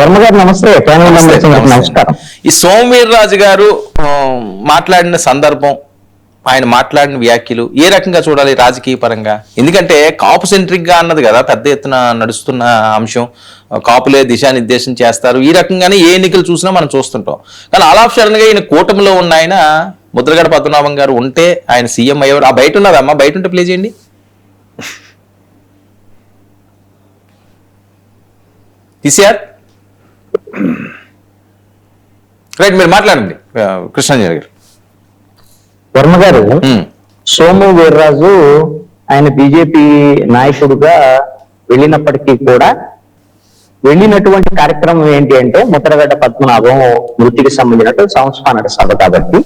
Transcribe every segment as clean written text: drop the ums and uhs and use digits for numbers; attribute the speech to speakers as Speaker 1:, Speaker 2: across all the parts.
Speaker 1: వర్మ గారు నమస్తే. నమస్కారం.
Speaker 2: ఈ సోమవీర్రాజు గారు మాట్లాడిన సందర్భం, ఆయన మాట్లాడిన వ్యాఖ్యలు ఏ రకంగా చూడాలి రాజకీయ పరంగా? ఎందుకంటే కాపు సెంట్రిక్ గా అన్నది కదా పెద్ద ఎత్తున నడుస్తున్న అంశం. కాపులే దిశానిర్దేశం చేస్తారు, ఈ రకంగానే ఏ ఎన్నికలు చూసినా మనం చూస్తుంటాం. కానీ ఆల్ ఆఫ్ సడన్ గా ఈయన కూటమిలో ఉన్న ఆయన ముద్రగడ పద్మనాభం గారు ఉంటే ఆయన సీఎం అయ్యేవారు. ఆ బయట ఉన్నదమ్మా, బయట ఉంటే ప్లే చేయండి. కేసీఆర్ రైట్, మీరు మాట్లాడండి కృష్ణాంజలి గారు.
Speaker 1: వర్మ గారు, సోము వీర్రాజు ఆయన బీజేపీ నాయకుడుగా వెళ్ళినప్పటికీ కూడా వెళ్ళినటువంటి కార్యక్రమం ఏంటి అంటే ముద్రగడ్డ పద్మనాభం మృతికి సంబంధించినటువంటి సంస్మరణ సభ. కాబట్టి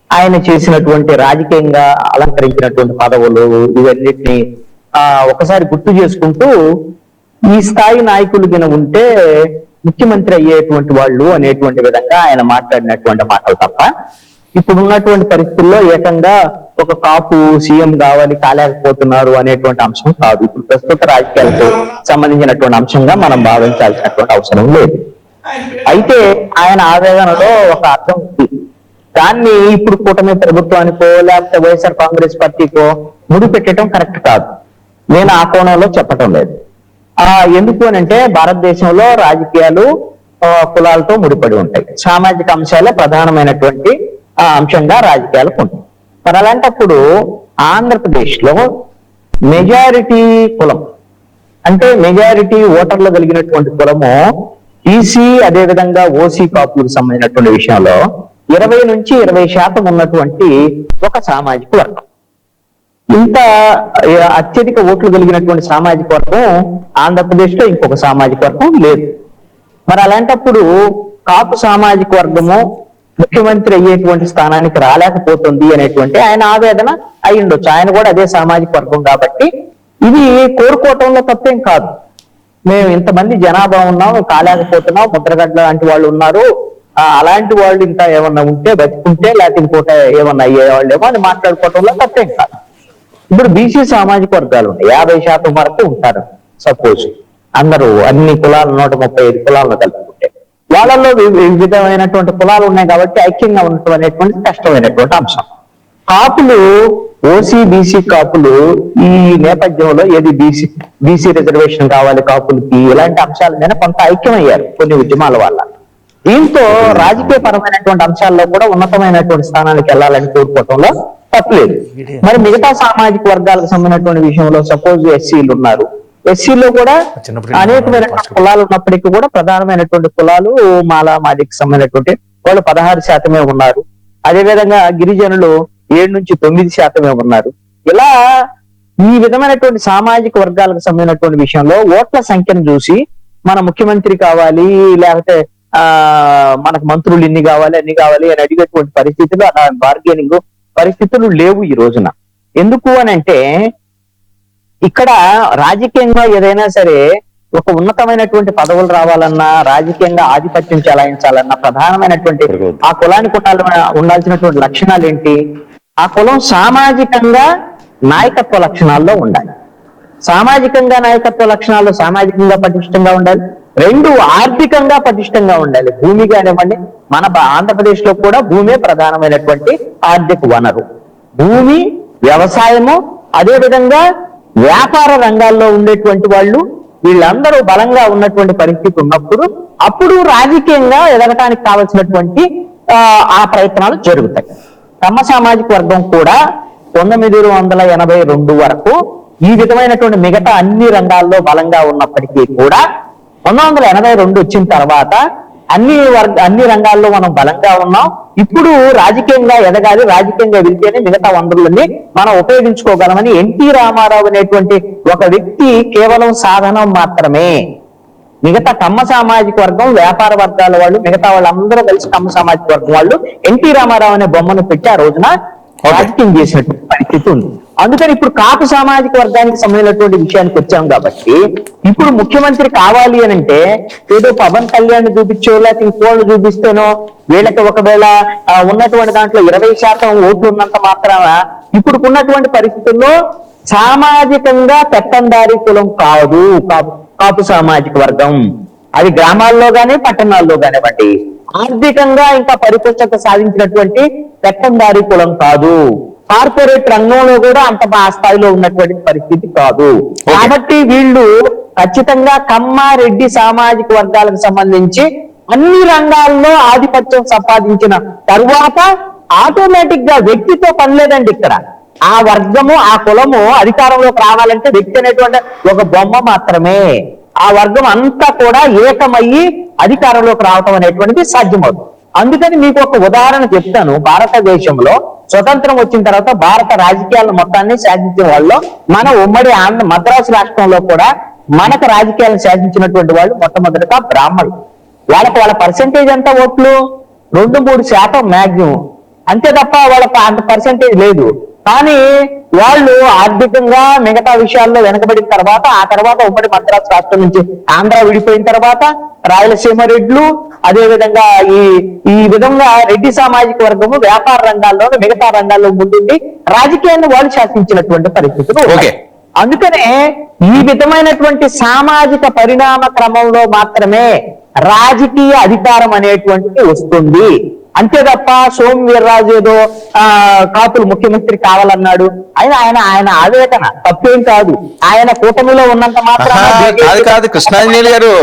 Speaker 1: ఆయన చేసినటువంటి రాజకీయంగా అలంకరించినటువంటి పదవులు ఇవన్నిటిని ఒకసారి గుర్తు చేసుకుంటూ ఈ స్థాయి నాయకులు గిన ఉంటే ముఖ్యమంత్రి అయ్యేటువంటి వాళ్ళు అనేటువంటి విధంగా ఆయన మాట్లాడినటువంటి మాటలు తప్ప ఇప్పుడు ఉన్నటువంటి పరిస్థితుల్లో ఏకంగా ఒక కాపు సీఎం కాలేకపోతున్నారు అనేటువంటి అంశం కాదు. ఇప్పుడు ప్రస్తుత రాజకీయాలకు సంబంధించినటువంటి అంశంగా మనం భావించాల్సినటువంటి అవసరం లేదు. అయితే ఆయన ఆవేదనలో ఒక అర్థం ఉంది. దాన్ని ఇప్పుడు కూటమి ప్రభుత్వానికో లేకపోతే వైఎస్ఆర్ కాంగ్రెస్ పార్టీకో ముడిపెట్టడం కరెక్ట్ కాదు. నేను ఆ కోణంలో చెప్పటం లేదు. ఎందుకు అని అంటే భారతదేశంలో రాజకీయాలు కులాలతో ముడిపడి ఉంటాయి. సామాజిక అంశాలే ప్రధానమైనటువంటి అంశంగా రాజకీయాలకు ఉంటాయి. మరి అలాంటప్పుడు ఆంధ్రప్రదేశ్ లో మెజారిటీ కులం అంటే మెజారిటీ ఓటర్లు కలిగినటువంటి కులము ఈసీ, అదేవిధంగా ఓసీ కాపులకు సంబంధించినటువంటి విషయంలో 20 నుంచి 20% ఉన్నటువంటి ఒక సామాజిక వర్గం. ఇంత అత్యధిక ఓట్లు కలిగినటువంటి సామాజిక వర్గం ఆంధ్రప్రదేశ్ లో ఇంకొక సామాజిక వర్గం లేదు. మరి అలాంటప్పుడు కాపు సామాజిక వర్గము ముఖ్యమంత్రి అయ్యేటువంటి స్థానానికి రాలేకపోతుంది అనేటువంటి ఆయన ఆవేదన అయి ఉండొచ్చు. ఆయన కూడా అదే సామాజిక వర్గం కాబట్టి ఇది కోరుకోవటంలో తప్పేం కాదు. మేము ఇంతమంది జనాభా ఉన్నాం, కాలేకపోతున్నాం, ముద్రగడ్డ లాంటి వాళ్ళు ఉన్నారు, అలాంటి వాళ్ళు ఇంకా ఏమన్నా ఉంటే బతుకుంటే లేకపోతే ఇంకోట ఏమన్నా అయ్యేవాళ్ళు ఏమో అని మాట్లాడుకోవటంలో తప్పేం కాదు. ఇప్పుడు బీసీ సామాజిక వర్గాలు ఉన్నాయి, 50% వరకు ఉంటారు. సపోజ్ అందరూ అన్ని కులాలు 135 కులాలను కలుపుకుంటే వాళ్ళల్లో వివిధమైనటువంటి కులాలు ఉన్నాయి కాబట్టి ఐక్యంగా ఉండటం అనేటువంటి కష్టమైనటువంటి అంశం. కాపులు ఓసీ బీసీ కాపులు ఈ నేపథ్యంలో ఏది బీసీ రిజర్వేషన్ కావాలి కాపులకి, ఇలాంటి అంశాల మీద కొంత ఐక్యమయ్యారు కొన్ని ఉద్యమాల వల్ల. దీంతో రాజకీయ పరమైనటువంటి అంశాల్లో కూడా ఉన్నతమైనటువంటి స్థానానికి వెళ్ళాలని కోరుకోవటంలో తప్పలేదు. మరి మిగతా సామాజిక వర్గాలకు సంబంధించినటువంటి విషయంలో సపోజ్ ఎస్సీలు ఉన్నారు. ఎస్సీలో కూడా అనేకమైనటువంటి కులాలు ఉన్నప్పటికీ కూడా ప్రధానమైనటువంటి కులాలు మాదికి సంబంధించినటువంటి వాళ్ళు 16% ఉన్నారు. అదేవిధంగా గిరిజనులు 7 నుంచి 9% ఉన్నారు. ఇలా ఈ విధమైనటువంటి సామాజిక వర్గాలకు సంబంధించినటువంటి విషయంలో ఓట్ల సంఖ్యను చూసి మన ముఖ్యమంత్రి కావాలి లేకపోతే మనకు మంత్రులు ఇన్ని కావాలి అన్ని కావాలి అని అడిగేటువంటి పరిస్థితులు, బార్గెనింగ్ పరిస్థితులు లేవు ఈ రోజున. ఎందుకు అని అంటే ఇక్కడ రాజకీయంగా ఏదైనా సరే ఒక ఉన్నతమైనటువంటి పదవులు రావాలన్నా, రాజకీయంగా ఆధిపత్యం చెలాయించాలన్నా ప్రధానమైనటువంటి ఆ కులానికి ఉండాల్సినటువంటి లక్షణాలు ఏంటి? ఆ కులం సామాజికంగా నాయకత్వ లక్షణాల్లో ఉండాలి. సామాజికంగా నాయకత్వ లక్షణాలు సామాజికంగా పటిష్టంగా ఉండాలి. 2 ఆర్థికంగా పటిష్టంగా ఉండాలి. భూమి కానివ్వండి, మన ఆంధ్రప్రదేశ్ లో కూడా భూమే ప్రధానమైనటువంటి ఆర్థిక వనరు. భూమి, వ్యవసాయము, అదేవిధంగా వ్యాపార రంగాల్లో ఉండేటువంటి వాళ్ళు వీళ్ళందరూ బలంగా ఉన్నటువంటి పరిస్థితి ఉన్నప్పుడు అప్పుడు రాజకీయంగా ఎదగటానికి కావలసినటువంటి ఆ ప్రయత్నాలు జరుగుతాయి. కమ్మ సామాజిక వర్గం కూడా 1982 వరకు ఈ విధమైనటువంటి మిగతా అన్ని రంగాల్లో బలంగా ఉన్నప్పటికీ కూడా 1982 వచ్చిన తర్వాత అన్ని రంగాల్లో మనం బలంగా ఉన్నాం. ఇప్పుడు రాజకీయంగా ఎదగాలి, రాజకీయంగా వెళ్తేనే మిగతా వనరులన్నీ మనం ఉపయోగించుకోగలమని ఎన్టీ రామారావు అనేటువంటి ఒక వ్యక్తి కేవలం సాధనం మాత్రమే. మిగతా కమ్మ సామాజిక వర్గం, వ్యాపార వర్గాల వాళ్ళు, మిగతా వాళ్ళందరూ కలిసి కమ్మ సామాజిక వర్గం వాళ్ళు ఎన్టీ రామారావు అనే బొమ్మను పెట్టి ఆ రోజున రాజకీయం చేసినటువంటి పరిస్థితి ఉంది. అందుకని ఇప్పుడు కాపు సామాజిక వర్గానికి సంబంధించినటువంటి విషయానికి వచ్చాం కాబట్టి ఇప్పుడు ముఖ్యమంత్రి కావాలి అని అంటే ఏదో పవన్ కళ్యాణ్ చూపించో లేకపోతే ఇంకోళ్ళు చూపిస్తేనో వీళ్ళకి ఒకవేళ ఉన్నటువంటి దాంట్లో 20% ఓట్లు ఉన్నంత మాత్రాన ఇప్పుడు ఉన్నటువంటి పరిస్థితుల్లో సామాజికంగా పెత్తందారి కులం కాదు కాపు సామాజిక వర్గం. అది గ్రామాల్లో గానీ పట్టణాల్లో కానివ్వండి. ఆర్థికంగా ఇంకా పరిపుష్టత సాధించినటువంటి పెత్తందారి కులం కాదు. కార్పొరేట్ రంగంలో కూడా అంత ఆ స్థాయిలో ఉన్నటువంటి పరిస్థితి కాదు. కాబట్టి వీళ్ళు ఖచ్చితంగా కమ్మ రెడ్డి సామాజిక వర్గాలకు సంబంధించి అన్ని రంగాల్లో ఆధిపత్యం సంపాదించిన తరువాత ఆటోమేటిక్ గా వ్యక్తితో పని లేదండి ఇక్కడ. ఆ వర్గము ఆ కులము అధికారంలోకి రావాలంటే వ్యక్తి అనేటువంటి ఒక బొమ్మ మాత్రమే. ఆ వర్గం అంతా కూడా ఏకమయ్యి అధికారంలోకి రావటం అనేటువంటిది సాధ్యమవుతుంది. అందుకని మీకు ఒక ఉదాహరణ చెప్తాను. భారతదేశంలో స్వతంత్రం వచ్చిన తర్వాత భారత రాజకీయాల మొత్తాన్ని శాసించిన వాళ్ళు మన ఉమ్మడి మద్రాసు రాష్ట్రంలో కూడా మనకు రాజకీయాలను శాసించినటువంటి వాళ్ళు మొట్టమొదటిగా బ్రాహ్మణులు. వాళ్ళ పర్సెంటేజ్ ఎంత ఓట్లు 2-3% మ్యాక్సిమం, అంతే తప్ప వాళ్ళకి అంత పర్సెంటేజ్ లేదు. కానీ వాళ్ళు ఆర్థికంగా మిగతా విషయాల్లో వెనకబడిన తర్వాత ఆ తర్వాత ఉమ్మడి మద్రాసు రాష్ట్రం నుంచి ఆంధ్ర విడిపోయిన తర్వాత రాయలసీమ రెడ్లు, అదే విధంగా ఈ విధంగా రెడ్డి సామాజిక వర్గము వ్యాపార రంగాల్లో మిగతా రంగాల్లో ముందుండి రాజకీయాన్ని వాళ్ళు శాసించినటువంటి పరిస్థితులు. అందుకనే ఈ విధమైనటువంటి సామాజిక పరిణామ క్రమంలో మాత్రమే రాజకీయ అధికారం అనేటువంటిది వస్తుంది. అంతే తప్ప సోము వీర్రాజు ఏదో కాపులు ముఖ్యమంత్రి కావాలన్నాడు. ఆయన ఆవేదన తప్పేం కాదు. ఆయన కూటమిలో ఉన్నంత మాత్రం
Speaker 2: కాదు కృష్ణాంజనేయులు గారు,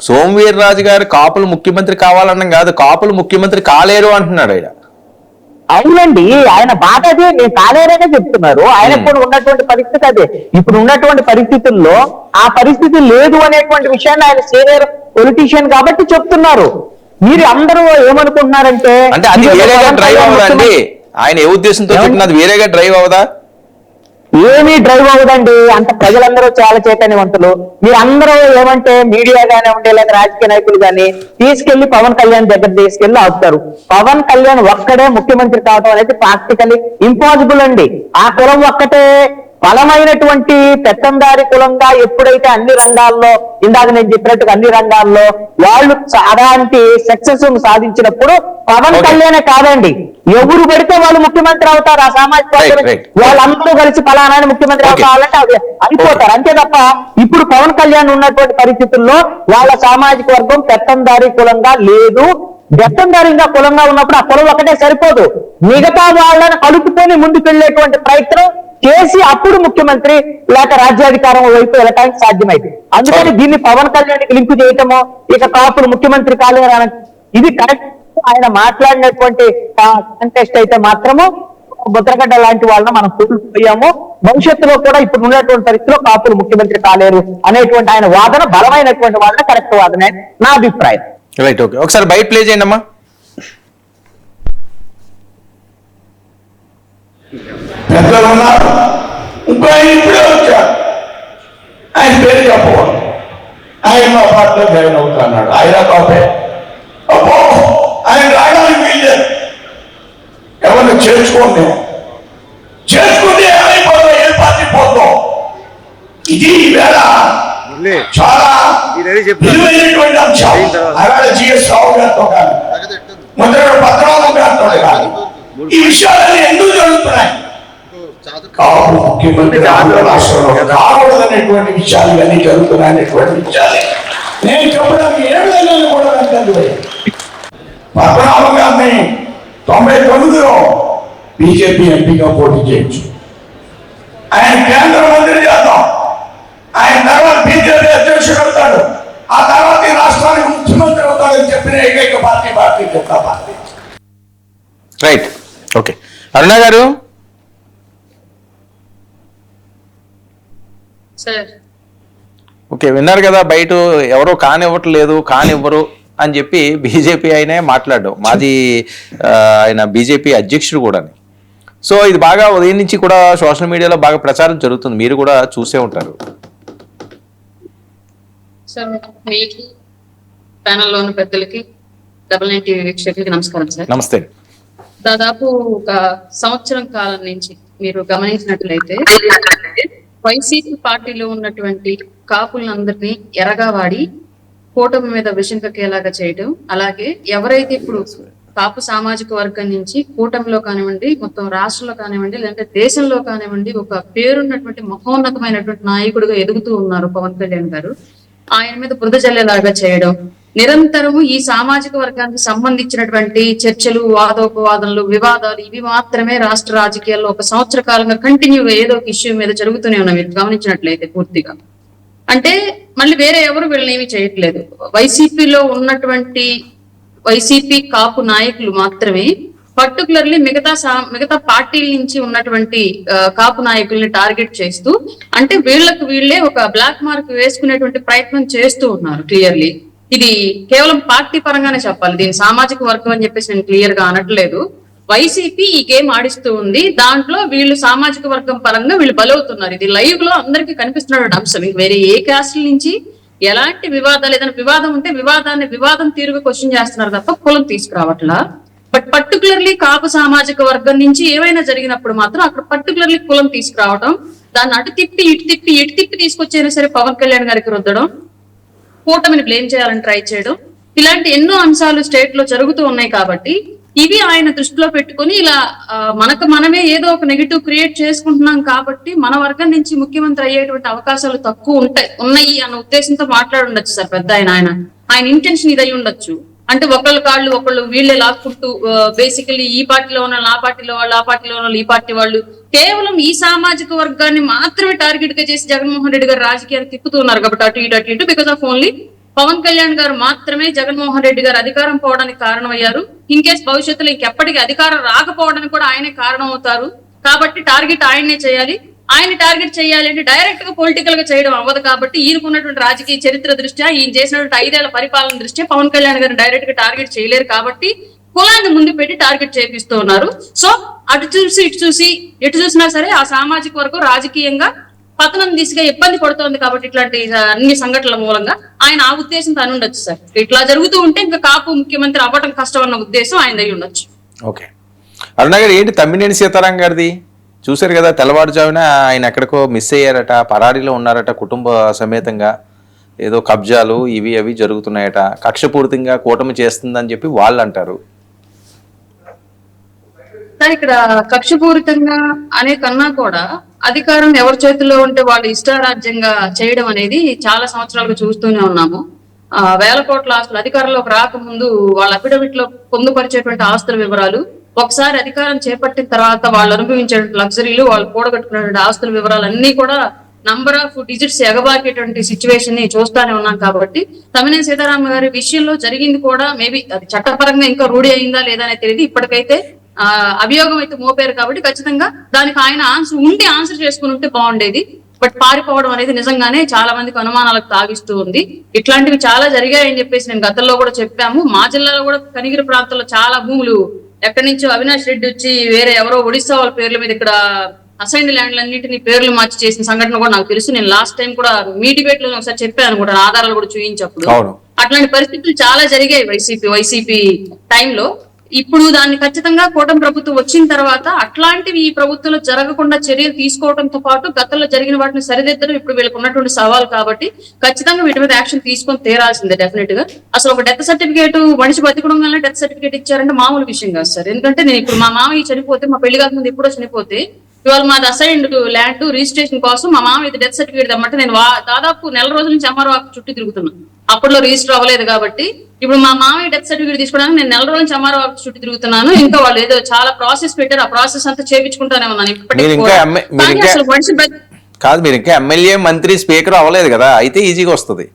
Speaker 2: సోము వీర్రాజు గారు కాపులు ముఖ్యమంత్రి కావాలన్నా కాదు, కాపులు ముఖ్యమంత్రి కాలేరు అంటున్నాడు ఆయన.
Speaker 1: అవునండి, ఆయన బాధ అదే, నేను కాలేరనే చెప్తున్నారు. ఆయనకు కూడా ఉన్నటువంటి పరిస్థితి అదే. ఇప్పుడు ఉన్నటువంటి పరిస్థితుల్లో ఆ పరిస్థితి లేదు అనేటువంటి విషయాన్ని ఆయన సీనియర్ పొలిటీషియన్ కాబట్టి చెప్తున్నారు. మీరు అందరూ ఏమనుకుంటున్నారంటే
Speaker 2: అంటే అది వేరేగా డ్రైవ్ అవ్వదండి. ఆయన ఏ ఉద్దేశంతో చెప్పినది వేరేగా డ్రైవ్ అవ్వదా?
Speaker 1: ఏమీ డ్రైవ్ అవ్వదండి. అంత ప్రజలందరూ చాలా చైతన్యవంతులు. మీరు అందరూ ఏమంటే మీడియా గానీ ఉండే లేదా రాజకీయ నాయకులు గానీ తీసుకెళ్లి పవన్ కళ్యాణ్ దగ్గర తీసుకెళ్లి ఆపుతారు. పవన్ కళ్యాణ్ ఒక్కడే ముఖ్యమంత్రి కావడం అనేది ప్రాక్టికలీ ఇంపాసిబుల్ అండి. ఆ కులం ఒక్కటే బలమైనటువంటి పెత్తందారి కులంగా ఎప్పుడైతే అన్ని రంగాల్లో, ఇందాక నేను చెప్పినట్టుగా అన్ని రంగాల్లో వాళ్ళు అలాంటి సక్సెస్ సాధించినప్పుడు పవన్ కళ్యాణే కాదండి, ఎవరు పెడితే వాళ్ళు ముఖ్యమంత్రి అవుతారు. ఆ సామాజిక వాళ్ళందరూ కలిసి ఫలానాన్ని ముఖ్యమంత్రి అవుతారంటే అది అయిపోతారు. అంతే తప్ప ఇప్పుడు పవన్ కళ్యాణ్ ఉన్నటువంటి పరిస్థితుల్లో వాళ్ళ సామాజిక వర్గం పెత్తందారి కులంగా లేదు. పెత్తందారిగా కులంగా ఉన్నప్పుడు ఆ కులం ఒకటే సరిపోదు, మిగతా వాళ్ళని కలుపుకొని ముందుకు వెళ్ళేటువంటి ప్రయత్నం చేసి అప్పుడు ముఖ్యమంత్రి లేక రాజ్యాధికారం వైపు వెళ్ళటానికి సాధ్యమైంది. అందుకని దీన్ని పవన్ కళ్యాణ్కి లింకు చేయటము, ఇక కాపులు ముఖ్యమంత్రి కాలేరు, ఇది కరెక్ట్. ఆయన మాట్లాడినటువంటి కంటెస్ట్ అయితే మాత్రము ముద్రగడ్డ లాంటి వాళ్ళని మనం కోల్పోయాము. భవిష్యత్తులో కూడా ఇప్పుడు ఉన్నటువంటి పరిస్థితిలో కాపులు ముఖ్యమంత్రి కాలేరు అనేటువంటి ఆయన వాదన బలమైనటువంటి వాళ్ళని కరెక్ట్ వాదనే నా అభిప్రాయం.
Speaker 2: Right, okay. ఒకసారి బయట ప్లే చేయండి అమ్మా.
Speaker 3: పెద్దలు ఉన్నారు, ఇంకో ఆయన ఇప్పుడే వచ్చాడు, ఆయన పేరు చెప్పకూడదు. ఆయన మా పార్టీలో జాయిన్ అవుతున్నాడు. ఆయన కాపే అబ్బో ఆయన రావడానికి వీల్లేదు. ఎవరిని చేర్చుకోండి, చేసుకుంటే ఏమైపోతాం, ఏ పార్టీ పోతాం. ఇది ఈవేళ చాలా విలువైనటువంటి అంశం. అలాగే జిఎస్ రావు గారితో కానీ మొదటి పద్మనాభం గారితో కానీ ఈ విషయాలన్నీ ఎందుకు జరుగుతున్నాయి? కాపు ముఖ్యమంత్రి ఆంధ్ర రాష్ట్రంలో కాకూడదనేటువంటి విషయాలు ఇవన్నీ జరుగుతున్నాయనేటువంటి విషయాలు నేను చెప్పడానికి ఏ విధంగా కూడా నాకు పద్మనాభం గారిని 99లో బీజేపీ ఎంపీగా పోటీ చేయొచ్చు, ఆయన కేంద్ర మంత్రి చేద్దాం, ఆయన తర్వాత బీజేపీ అధ్యక్షుడు అవుతాడు, ఆ తర్వాత ఈ రాష్ట్రానికి ముఖ్యమంత్రి అవుతాడని చెప్పిన ఏకైక party Bharatiya Janata party.
Speaker 2: Right, okay. Aruna garu, okay, విన్నారు కదా, బయట ఎవరో కానివ్వట్లేదు, కానివ్వరు అని చెప్పి బీజేపీ ఆయనే మాట్లాడడం, మాది ఆయన బీజేపీ అధ్యక్షుడు కూడా. సో ఇది బాగా ఉదయం నుంచి కూడా సోషల్ మీడియాలో బాగా ప్రచారం జరుగుతుంది, మీరు కూడా చూసే ఉంటారు.
Speaker 4: సార్ మీకు ప్యానెల్లో ఉన్న పెద్దలకి, డబుల్-9 టీవీ వీక్షకులకి నమస్కారం సార్.
Speaker 2: నమస్తే.
Speaker 4: దాదాపు ఒక సంవత్సరం కాలం నుంచి మీరు గమనించినట్లయితే వైసీపీ పార్టీలో ఉన్నటువంటి కాపులందరినీ ఎరగా వాడి కూటమి మీద విషం కక్కేలాగా చేయడం, అలాగే ఎవరైతే ఇప్పుడు కాపు సామాజిక వర్గం నుంచి కూటమిలో కానివ్వండి, మొత్తం రాష్ట్రంలో కానివ్వండి, లేదంటే దేశంలో కానివ్వండి ఒక పేరున్నటువంటి మహోన్నతమైనటువంటి నాయకుడిగా ఎదుగుతూ ఉన్నారు పవన్ కళ్యాణ్ గారు. ఆయన మీద బురద జల్లేలాగా చేయడం, నిరంతరము ఈ సామాజిక వర్గానికి సంబంధించినటువంటి చర్చలు, వాదోపవాదనలు, వివాదాలు ఇవి మాత్రమే రాష్ట్ర రాజకీయాల్లో ఒక సంవత్సర కాలంగా కంటిన్యూగా ఏదో ఒక ఇష్యూ మీద జరుగుతూనే ఉన్నాయి. మీరు గమనించినట్లయితే పూర్తిగా అంటే మళ్ళీ వేరే ఎవరు వీళ్ళని ఏమీ చేయట్లేదు. వైసీపీలో ఉన్నటువంటి వైసీపీ కాపు నాయకులు మాత్రమే పర్టికులర్లీ మిగతా పార్టీల నుంచి ఉన్నటువంటి కాపు నాయకుల్ని టార్గెట్ చేస్తూ అంటే వీళ్ళకు వీళ్ళే ఒక బ్లాక్ మార్క్ వేసుకునేటువంటి ప్రయత్నం చేస్తూ ఉన్నారు. క్లియర్లీ ఇది కేవలం పార్టీ పరంగానే చెప్పాలి, దీని సామాజిక వర్గం అని చెప్పేసి నేను క్లియర్ గా అనట్లేదు. వైసీపీ ఈ గేమ్ ఆడిస్తూ ఉంది, దాంట్లో వీళ్ళు సామాజిక వర్గం పరంగా వీళ్ళు బలవుతున్నారు. ఇది లైవ్ లో అందరికీ కనిపిస్తున్న అంశం. వేరే ఏ క్యాస్ట్ నుంచి ఎలాంటి వివాదాలు, ఏదైనా వివాదం ఉంటే వివాదం తీరుగా క్వశ్చన్ చేస్తున్నారు తప్ప కులం తీసుకురావట్లా. బట్ పర్టికులర్లీ కాపు సామాజిక వర్గం నుంచి ఏమైనా జరిగినప్పుడు మాత్రం అక్కడ పర్టికులర్లీ కులం తీసుకురావడం, దాన్ని అటు తిప్పి ఇటు తిప్పి తీసుకొచ్చైనా సరే పవన్ కళ్యాణ్ గారికి రుద్దడం, కూటమిని బ్లేమ్ చేయాలని ట్రై చేయడం, ఇలాంటి ఎన్నో అంశాలు స్టేట్ లో జరుగుతూ ఉన్నాయి. కాబట్టి ఇవి ఆయన దృష్టిలో పెట్టుకుని ఇలా మనమే ఏదో ఒక నెగిటివ్ క్రియేట్ చేసుకుంటున్నాం కాబట్టి మన వర్గం నుంచి ముఖ్యమంత్రి అయ్యేటువంటి అవకాశాలు తక్కువ ఉన్నాయి అన్న ఉద్దేశంతో మాట్లాడుండొచ్చు సార్ పెద్ద ఆయన ఇంటెన్షన్ ఇది అయి ఉండొచ్చు. అంటే ఒకళ్ళు వీళ్ళే లాక్కుంటూ బేసికలీ ఈ పార్టీలో ఉన్న ఆ పార్టీలో వాళ్ళు, ఆ పార్టీలో ఉన్న ఈ పార్టీ వాళ్ళు కేవలం ఈ సామాజిక వర్గాన్ని మాత్రమే టార్గెట్ గా చేసి జగన్మోహన్ రెడ్డి గారు రాజకీయాన్ని తిప్పుతున్నారు. కాబట్టి అటు ఇటు because of only Pawan Kalyan గారు మాత్రమే జగన్మోహన్ రెడ్డి గారు అధికారం పోవడానికి కారణమయ్యారు. ఇన్ కేస్ భవిష్యత్తులో ఇంకెప్పటికీ అధికారం రాకపోవడానికి కూడా ఆయనే కారణం అవుతారు. కాబట్టి టార్గెట్ ఆయన్నే చేయాలి. ఆయన టార్గెట్ చేయాలి అంటే డైరెక్ట్ గా పొలిటికల్ గా చేయడం అవ్వదు. కాబట్టి ఈయనకున్నటువంటి రాజకీయ చరిత్ర దృష్ట్యా, ఈయన చేసినటువంటి 5 ఏళ్ల పరిపాలన దృష్ట్యా పవన్ కళ్యాణ్ గారిని డైరెక్ట్ గా టార్గెట్ చేయలేరు. కాబట్టి కులాన్ని ముందు పెట్టి టార్గెట్ చేపిస్తూ ఉన్నారు. సో అటు చూసి ఇటు చూసి ఎటు చూసినా సరే ఆ సామాజిక వర్గం రాజకీయంగా పతనం దిశగా ఇబ్బంది పడుతోంది. కాబట్టి ఇట్లాంటి అన్ని సంఘటనల మూలంగా ఆయన ఆ ఉద్దేశంతో అని ఉండొచ్చు సార్. ఇట్లా జరుగుతూ ఉంటే ఇంకా కాపు ముఖ్యమంత్రి అవ్వడం కష్టం అన్న ఉద్దేశం ఆయన దగ్గర ఉండొచ్చు.
Speaker 2: ఓకే, అరుణ గారు ఏంటి తమ్మినేని సీతారాం గారిది చూశారు కదా, తెల్లవారుజామున ఆయన ఎక్కడికో మిస్ అయ్యారట, పరారీలో ఉన్నారట, కుటుంబ సమేతంగా ఏదో కబ్జాలు ఇవి అవి జరుగుతున్నాయట, కక్షపూరితంగా కూటమి చేస్తుందని చెప్పి వాళ్ళు అంటారు.
Speaker 4: సార్ ఇక్కడ కక్షపూరితంగా అనే కన్నా కూడా అధికారం ఎవరి చేతుల్లో ఉంటే వాళ్ళు ఇష్టారాజ్యంగా చేయడం అనేది చాలా సంవత్సరాలుగా చూస్తూనే ఉన్నాము. వేల కోట్ల ఆస్తులు అధికారంలోకి రాకముందు వాళ్ళ అఫిడవిట్ లో పొందుపరిచేటువంటి ఆస్తుల వివరాలు, ఒకసారి అధికారం చేపట్టిన తర్వాత వాళ్ళు అనుభవించే లగ్జరీలు, వాళ్ళు కూడగట్టుకున్నటువంటి ఆస్తుల వివరాలు అన్ని కూడా నంబర్ ఆఫ్ డిజిట్స్ ఎగబాకేటువంటి సిచ్యువేషన్ ని చూస్తానే ఉన్నాం. కాబట్టి తమ్మినేని సీతారాం గారి విషయంలో జరిగింది కూడా మేబీ అది చట్టపరంగా ఇంకా రూఢి అయిందా లేదా అనేది తెలియదు. ఇప్పటికైతే అభియోగం అయితే మోపారు కాబట్టి ఖచ్చితంగా దానికి ఆయన ఆన్సర్ చేసుకుని ఉంటే బాగుండేది. బట్ పారిపోవడం అనేది నిజంగానే చాలా మందికి అనుమానాలకు తాగిస్తూ ఉంది. ఇట్లాంటివి చాలా జరిగాయని చెప్పేసి నేను గతంలో కూడా చెప్పాము. మా జిల్లాలో కూడా కనిగిరి ప్రాంతంలో చాలా భూములు ఎక్కడి నుంచో అవినాష్ రెడ్డి వచ్చి వేరే ఎవరో ఒడిశా వాళ్ళ పేర్ల మీద ఇక్కడ అసైన్డ్ ల్యాండ్లన్నింటినీ పేర్లు మార్చి చేసిన సంఘటన కూడా నాకు తెలుసు. నేను లాస్ట్ టైం కూడా మీ డిబేట్ లో ఒకసారి చెప్పాను కూడా, ఆధారాలు కూడా చూపించప్పుడు. అట్లాంటి పరిస్థితులు చాలా జరిగాయి వైసీపీ టైంలో. ఇప్పుడు దాన్ని ఖచ్చితంగా కూటమి ప్రభుత్వం వచ్చిన తర్వాత అట్లాంటివి ఈ ప్రభుత్వంలో జరగకుండా చర్యలు తీసుకోవడంతో పాటు గతంలో జరిగిన వాటిని సరిదిద్దడం ఇప్పుడు వీళ్ళకి ఉన్నటువంటి సవాల్. కాబట్టి ఖచ్చితంగా వీటి మీద యాక్షన్ తీసుకొని తీరాల్సిందే డెఫినెట్ గా. అసలు ఒక డెత్ సర్టిఫికేట్ మనిషి బతికడం వల్ల డెత్ సర్టిఫికేట్ ఇచ్చారంటే మామూలు విషయం కాదు సార్. ఎందుకంటే నేను ఇప్పుడు మా మామయ్య చనిపోతే, మా పెళ్లి కాకముందు ఎప్పుడో చనిపోతే, ఇవాళ మాది అసైన్డ్ ల్యాండ్ రిజిస్ట్రేషన్ కోసం మా మామ ఇది డెత్ సర్టిఫికేట్ తెమ్మంటే నేను దాదాపు నెల రోజుల నుంచి ఎంఆర్ఓ చుట్టూ తిరుగుతున్నాను. అప్పట్లో రిజిస్టర్ అవ్వలేదు కాబట్టి. ఇప్పుడు మా మామయ్య డెత్ సర్టిఫికేట్ తీసుకోవడానికి నేను నెల రోజుల నుంచి ఎంఆర్ఓ చుట్టూ తిరుగుతున్నాను. ఇంకా వాళ్ళు ఏదో చాలా ప్రాసెస్ పెట్టారు, ఆ ప్రాసెస్ అంతా చేయించుకుంటానే ఉన్నాను.
Speaker 2: కాదు, మీరు ఇంకా ఎమ్మెల్యే, మంత్రి, స్పీకర్ అవ్వలేదు కదా, అయితే ఈజీగా వస్తుంది.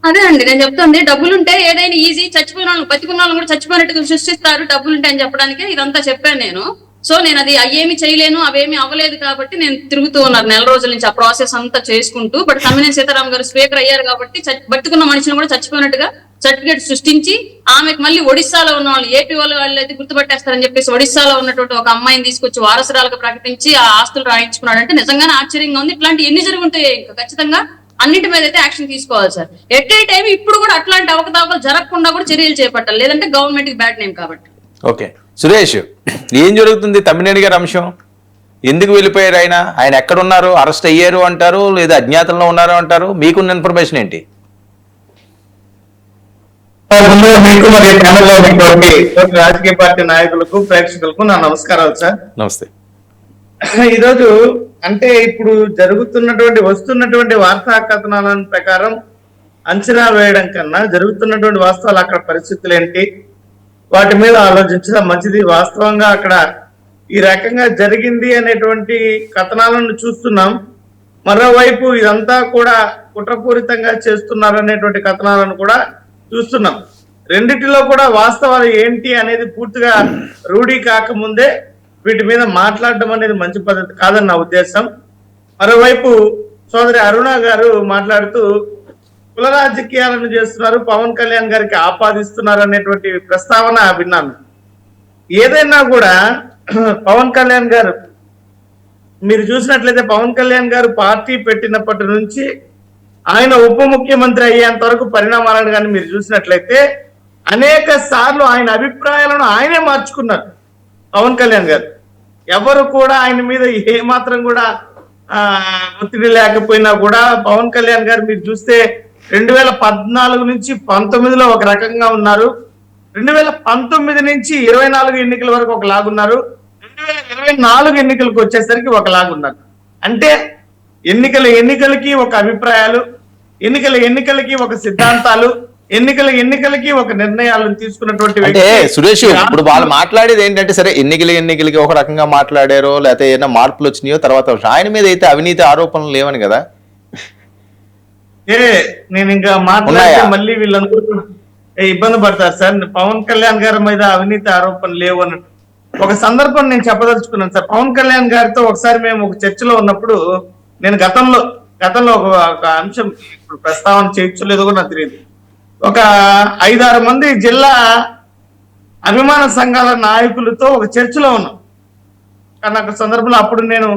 Speaker 4: అదే అండి నేను చెప్తుంది, డబ్బులుంటే ఏదైనా ఈజీ. చచ్చిపోయిన వాళ్ళు బతికున్న వాళ్ళు కూడా చచ్చిపోయినట్టుగా సృష్టిస్తారు డబ్బులుంటే అని చెప్పడానికి ఇదంతా చెప్పాను నేను. సో నేను అది అయ్యేమి చేయలేను, అవేమి అవ్వలేదు కాబట్టి నేను తిరుగుతూ ఉన్నారు నెల రోజుల నుంచి ఆ ప్రాసెస్ అంతా చేసుకుంటూ. బట్ తమ్మినేని సీతారాం గారు స్పీకర్ అయ్యారు కాబట్టి బతుకున్న మనిషిని కూడా చచ్చిపోయినట్టుగా సర్టిఫికేట్ సృష్టించి ఆమెకు మళ్ళీ ఒడిశాలో ఉన్న వాళ్ళు, ఏపీ వాళ్ళు అయితే గుర్తుపట్టేస్తారని చెప్పేసి ఒడిశాలో ఉన్నటువంటి ఒక అమ్మాయిని తీసుకొచ్చి వారసురాలుగా ప్రకటించి ఆ ఆస్తులు రాయించుకున్నాడు. అంటే నిజంగానే ఆశ్చర్యంగా ఉంది. ఇట్లాంటి ఎన్ని జరుగుంటాయి, ఇంకా ఖచ్చితంగా అన్నిటి మీద అయితే యాక్షన్ తీసుకోవాలి సార్. ఎట్ ఏ టైం ఇప్పుడు కూడా అట్లాంటి అవకతవకలు జరగకుండా కూడా చర్యలు చేపట్టాలి, లేదంటే గవర్నమెంట్ కి బ్యాడ్ నేమ్. కాబట్టి
Speaker 2: ఓకే సురేష్, ఏం జరుగుతుంది తమ్మినేని గారి అంశం? ఎందుకు వెళ్ళిపోయారు ఆయన ఎక్కడున్నారు? అరెస్ట్ అయ్యారు అంటారు, లేదా అజ్ఞాతంలో ఉన్నారు అంటారు. మీకున్న ఇన్ఫర్మేషన్ ఏంటి?
Speaker 5: రాజకీయ పార్టీ నాయకులకు, ప్రేక్షకులకు నా నమస్కారాలు సార్.
Speaker 2: నమస్తే.
Speaker 5: ఈరోజు అంటే ఇప్పుడు వస్తున్నటువంటి వార్తా కథనాల ప్రకారం అంచనా వేయడం కన్నా జరుగుతున్నటువంటి వాస్తవాలు అక్కడ పరిస్థితులు ఏంటి వాటి మీద ఆలోచించడం మంచిది. వాస్తవంగా అక్కడ ఈ రకంగా జరిగింది అనేటువంటి కథనాలను చూస్తున్నాం. మరోవైపు ఇదంతా కూడా కుట్రపూరితంగా చేస్తున్నారు అనేటువంటి కథనాలను కూడా చూస్తున్నాం. రెండిటిలో కూడా వాస్తవాలు ఏంటి అనేది పూర్తిగా రూఢీ కాకముందే వీటి మీద మాట్లాడడం అనేది మంచి పద్ధతి కాదని నా ఉద్దేశం. మరోవైపు సోదరి అరుణ గారు మాట్లాడుతూ కుల రాజకీయాలను చేస్తున్నారు, పవన్ కళ్యాణ్ గారికి ఆపాదిస్తున్నారు అనేటువంటి ప్రస్తావన విన్నాను. ఏదైనా కూడా పవన్ కళ్యాణ్ గారు మీరు చూసినట్లయితే పవన్ కళ్యాణ్ గారు పార్టీ పెట్టినప్పటి నుంచి ఆయన ఉప ముఖ్యమంత్రి అయ్యేంత వరకు పరిణామాలను కానీ మీరు చూసినట్లయితే అనేక సార్లు ఆయన అభిప్రాయాలను ఆయనే మార్చుకున్నారు పవన్ కళ్యాణ్ గారు. ఎవరు కూడా ఆయన మీద ఏ మాత్రం కూడా ఒత్తిడి లేకపోయినా కూడా పవన్ కళ్యాణ్ గారు మీరు చూస్తే 2014 నుంచి 19లో ఒక రకంగా ఉన్నారు, 2019 నుంచి 24 ఎన్నికల వరకు ఒకలాగున్నారు, 2024 ఎన్నికలకు వచ్చేసరికి ఒకలాగున్నారు. అంటే ఎన్నికలకి ఒక అభిప్రాయాలు, ఎన్నికలకి ఒక సిద్ధాంతాలు, ఎన్నికలకి ఒక నిర్ణయాలను తీసుకున్నటువంటి
Speaker 2: అంటే సురేష్ ఇప్పుడు వాళ్ళు మాట్లాడేది ఏంటంటే సరే ఎన్నికలకి ఒక రకంగా మాట్లాడారో లేకపోతే ఏదైనా మార్పులు వచ్చినాయో తర్వాత ఆయన మీద అయితే అవినీతి ఆరోపణలు లేవని కదా.
Speaker 5: నేను ఇంకా మాట్లాడితే మళ్ళీ వీళ్ళందరూ ఇబ్బంది పడతారు సార్. పవన్ కళ్యాణ్ గారి మీద అవినీతి ఆరోపణలు లేవు అన్నట్టు ఒక సందర్భం నేను చెప్పదలుచుకున్నాను సార్. పవన్ కళ్యాణ్ గారితో ఒకసారి మేము ఒక చర్చలో ఉన్నప్పుడు నేను గతంలో ఒక అంశం ఇప్పుడు ప్రస్తావన చేయొచ్చలేదో కూడా నాకు తెలియదు. ఒక 5-6 మంది జిల్లా అభిమాన సంఘాల నాయకులతో ఒక చర్చలో ఉన్నాం. కానీ ఒక సందర్భంలో అప్పుడు నేను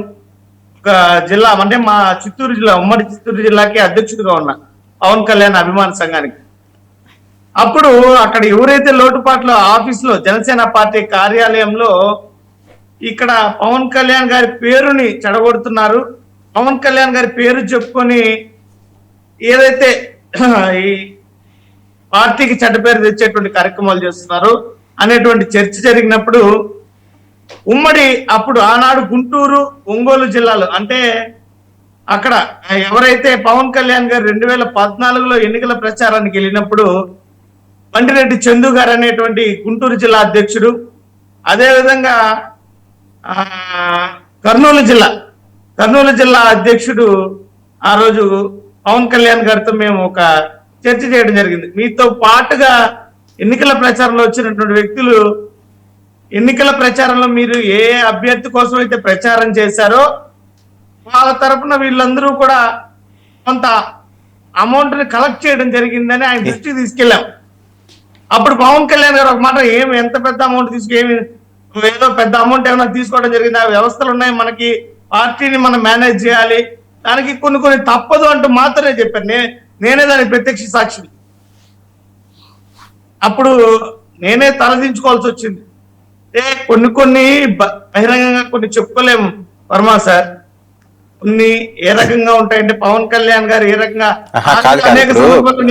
Speaker 5: ఒక జిల్లా అంటే మా చిత్తూరు జిల్లా ఉమ్మడి చిత్తూరు జిల్లాకి అధ్యక్షుడిగా ఉన్నా పవన్ కళ్యాణ్ అభిమాన సంఘానికి. అప్పుడు అక్కడ ఎవరైతే లోటుపాట్లు ఆఫీసులో జనసేన పార్టీ కార్యాలయంలో ఇక్కడ పవన్ కళ్యాణ్ గారి పేరుని చెడగొడుతున్నారు, పవన్ కళ్యాణ్ గారి పేరు చెప్పుకొని ఏదైతే ఈ పార్టీకి చెడ్డ పేరు తెచ్చేటువంటి కార్యక్రమాలు చేస్తున్నారు అనేటువంటి చర్చ జరిగినప్పుడు ఉమ్మడి అప్పుడు ఆనాడు గుంటూరు ఒంగోలు జిల్లాలు అంటే అక్కడ ఎవరైతే పవన్ కళ్యాణ్ గారు 2014లో ఎన్నికల ప్రచారానికి వెళ్ళినప్పుడు బండిరెడ్డి చందు గారు అనేటువంటి గుంటూరు జిల్లా అధ్యక్షుడు, అదేవిధంగా కర్నూలు జిల్లా అధ్యక్షుడు ఆ రోజు పవన్ కళ్యాణ్ గారితో మేము ఒక చర్చ చేయడం జరిగింది. మీతో పాటుగా ఎన్నికల ప్రచారంలో వచ్చినటువంటి వ్యక్తులు ఎన్నికల ప్రచారంలో మీరు ఏ అభ్యర్థి కోసం అయితే ప్రచారం చేశారో వాళ్ళ తరపున వీళ్ళందరూ కూడా కొంత అమౌంట్ ని కలెక్ట్ చేయడం జరిగిందని ఆయన దృష్టికి తీసుకెళ్ళాం. అప్పుడు పవన్ కళ్యాణ్ గారు ఒక మాట ఎంత పెద్ద అమౌంట్ ఏదో పెద్ద అమౌంట్ ఏమైనా తీసుకోవడం జరిగింది, ఆ వ్యవస్థలు ఉన్నాయి, మనకి పార్టీని మనం మేనేజ్ చేయాలి, దానికి కొన్ని తప్పదు అంటూ మాత్రమే చెప్పారు. నేనే దానికి ప్రత్యక్ష సాక్షిని. అప్పుడు నేనే తలదించుకోవాల్సి వచ్చింది. కొన్ని బహిరంగంగా కొన్ని చెప్పుకోలేము వర్మ సార్. కొన్ని ఏ రకంగా ఉంటాయంటే పవన్ కళ్యాణ్ గారు ఏ రకంగా అనేక సందర్భాలు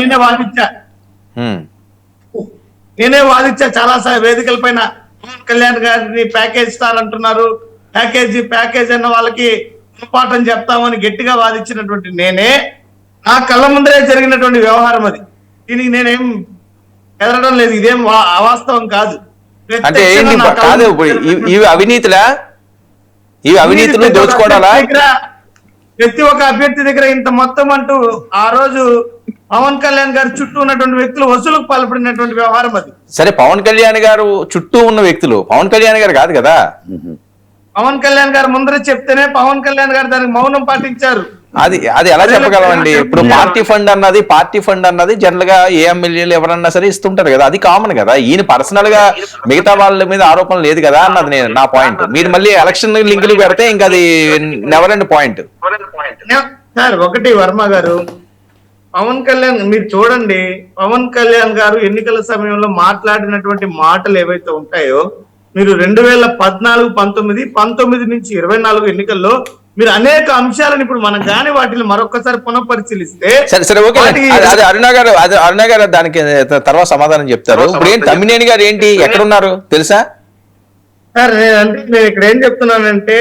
Speaker 5: నేనే వాదించా చాలా వేదికల పైన. పవన్ కళ్యాణ్ గారిని ప్యాకేజ్ స్టార్ అంటున్నారు, ప్యాకేజ్ అన్న వాళ్ళకి గుణపాఠం చెప్తామని గట్టిగా వాదించినటువంటి నేనే. నా కళ్ళ ముందరే జరిగినటువంటి వ్యవహారం అది. దీనికి నేనేం ఎదరడం లేదు, ఇదేం అవాస్తవం కాదు.
Speaker 2: అంటే కాదు ఇవి అవినీతులు దోచుకోవడాలా?
Speaker 5: ప్రతి ఒక్క అభ్యర్థి దగ్గర ఇంత మొత్తం అంటూ ఆ రోజు పవన్ కళ్యాణ్ గారు చుట్టూ ఉన్నటువంటి వ్యక్తులు వసూలుకు పాల్పడినటువంటి వ్యవహారం అది.
Speaker 2: సరే పవన్ కళ్యాణ్ గారు చుట్టూ ఉన్న వ్యక్తులు పవన్ కళ్యాణ్ గారు కాదు కదా.
Speaker 5: పవన్ కళ్యాణ్ గారు ముందర చెప్తేనే పవన్ కళ్యాణ్ గారు దానికి మౌనం పాటించారు.
Speaker 2: అది ఎలా చెప్పగలమండి? ఇప్పుడు పార్టీ ఫండ్ అన్నది జనరల్ గా ఏ ఎమ్మెల్యేలు ఎవరన్నా సరే ఇస్తుంటారు కదా, అది కామన్ కదా. ఈయన పర్సనల్ గా మిగతా వాళ్ళ మీద ఆరోపణ లేదు కదా అన్నది నా పాయింట్. మీరు మళ్ళీ ఎలక్షన్ లింకులు పెడితే ఇంకా అది నెవర్ ఎండ్ పాయింట్
Speaker 5: సార్. ఒకటి వర్మ గారు, పవన్ కళ్యాణ్ మీరు చూడండి, పవన్ కళ్యాణ్ గారు ఎన్నికల సమయంలో మాట్లాడినటువంటి మాటలు ఏవైతే ఉంటాయో మీరు 2014, 19 నుంచి 24 ఎన్నికల్లో మీరు అనేక అంశాలను ఇప్పుడు మనం కానీ వాటిని మరొకసారి పునఃపరిశీలిస్తే
Speaker 2: సరే ఓకే. అది అరుణ గారు దానికి తర్వాత సమాధానం చెప్తారు. ఇప్పుడు ఏంటి తమ్మినేని గారు ఏంటి ఎక్కడున్నారు తెలుసా
Speaker 5: సార్? నేను ఇక్కడ ఏం చెప్తున్నానంటే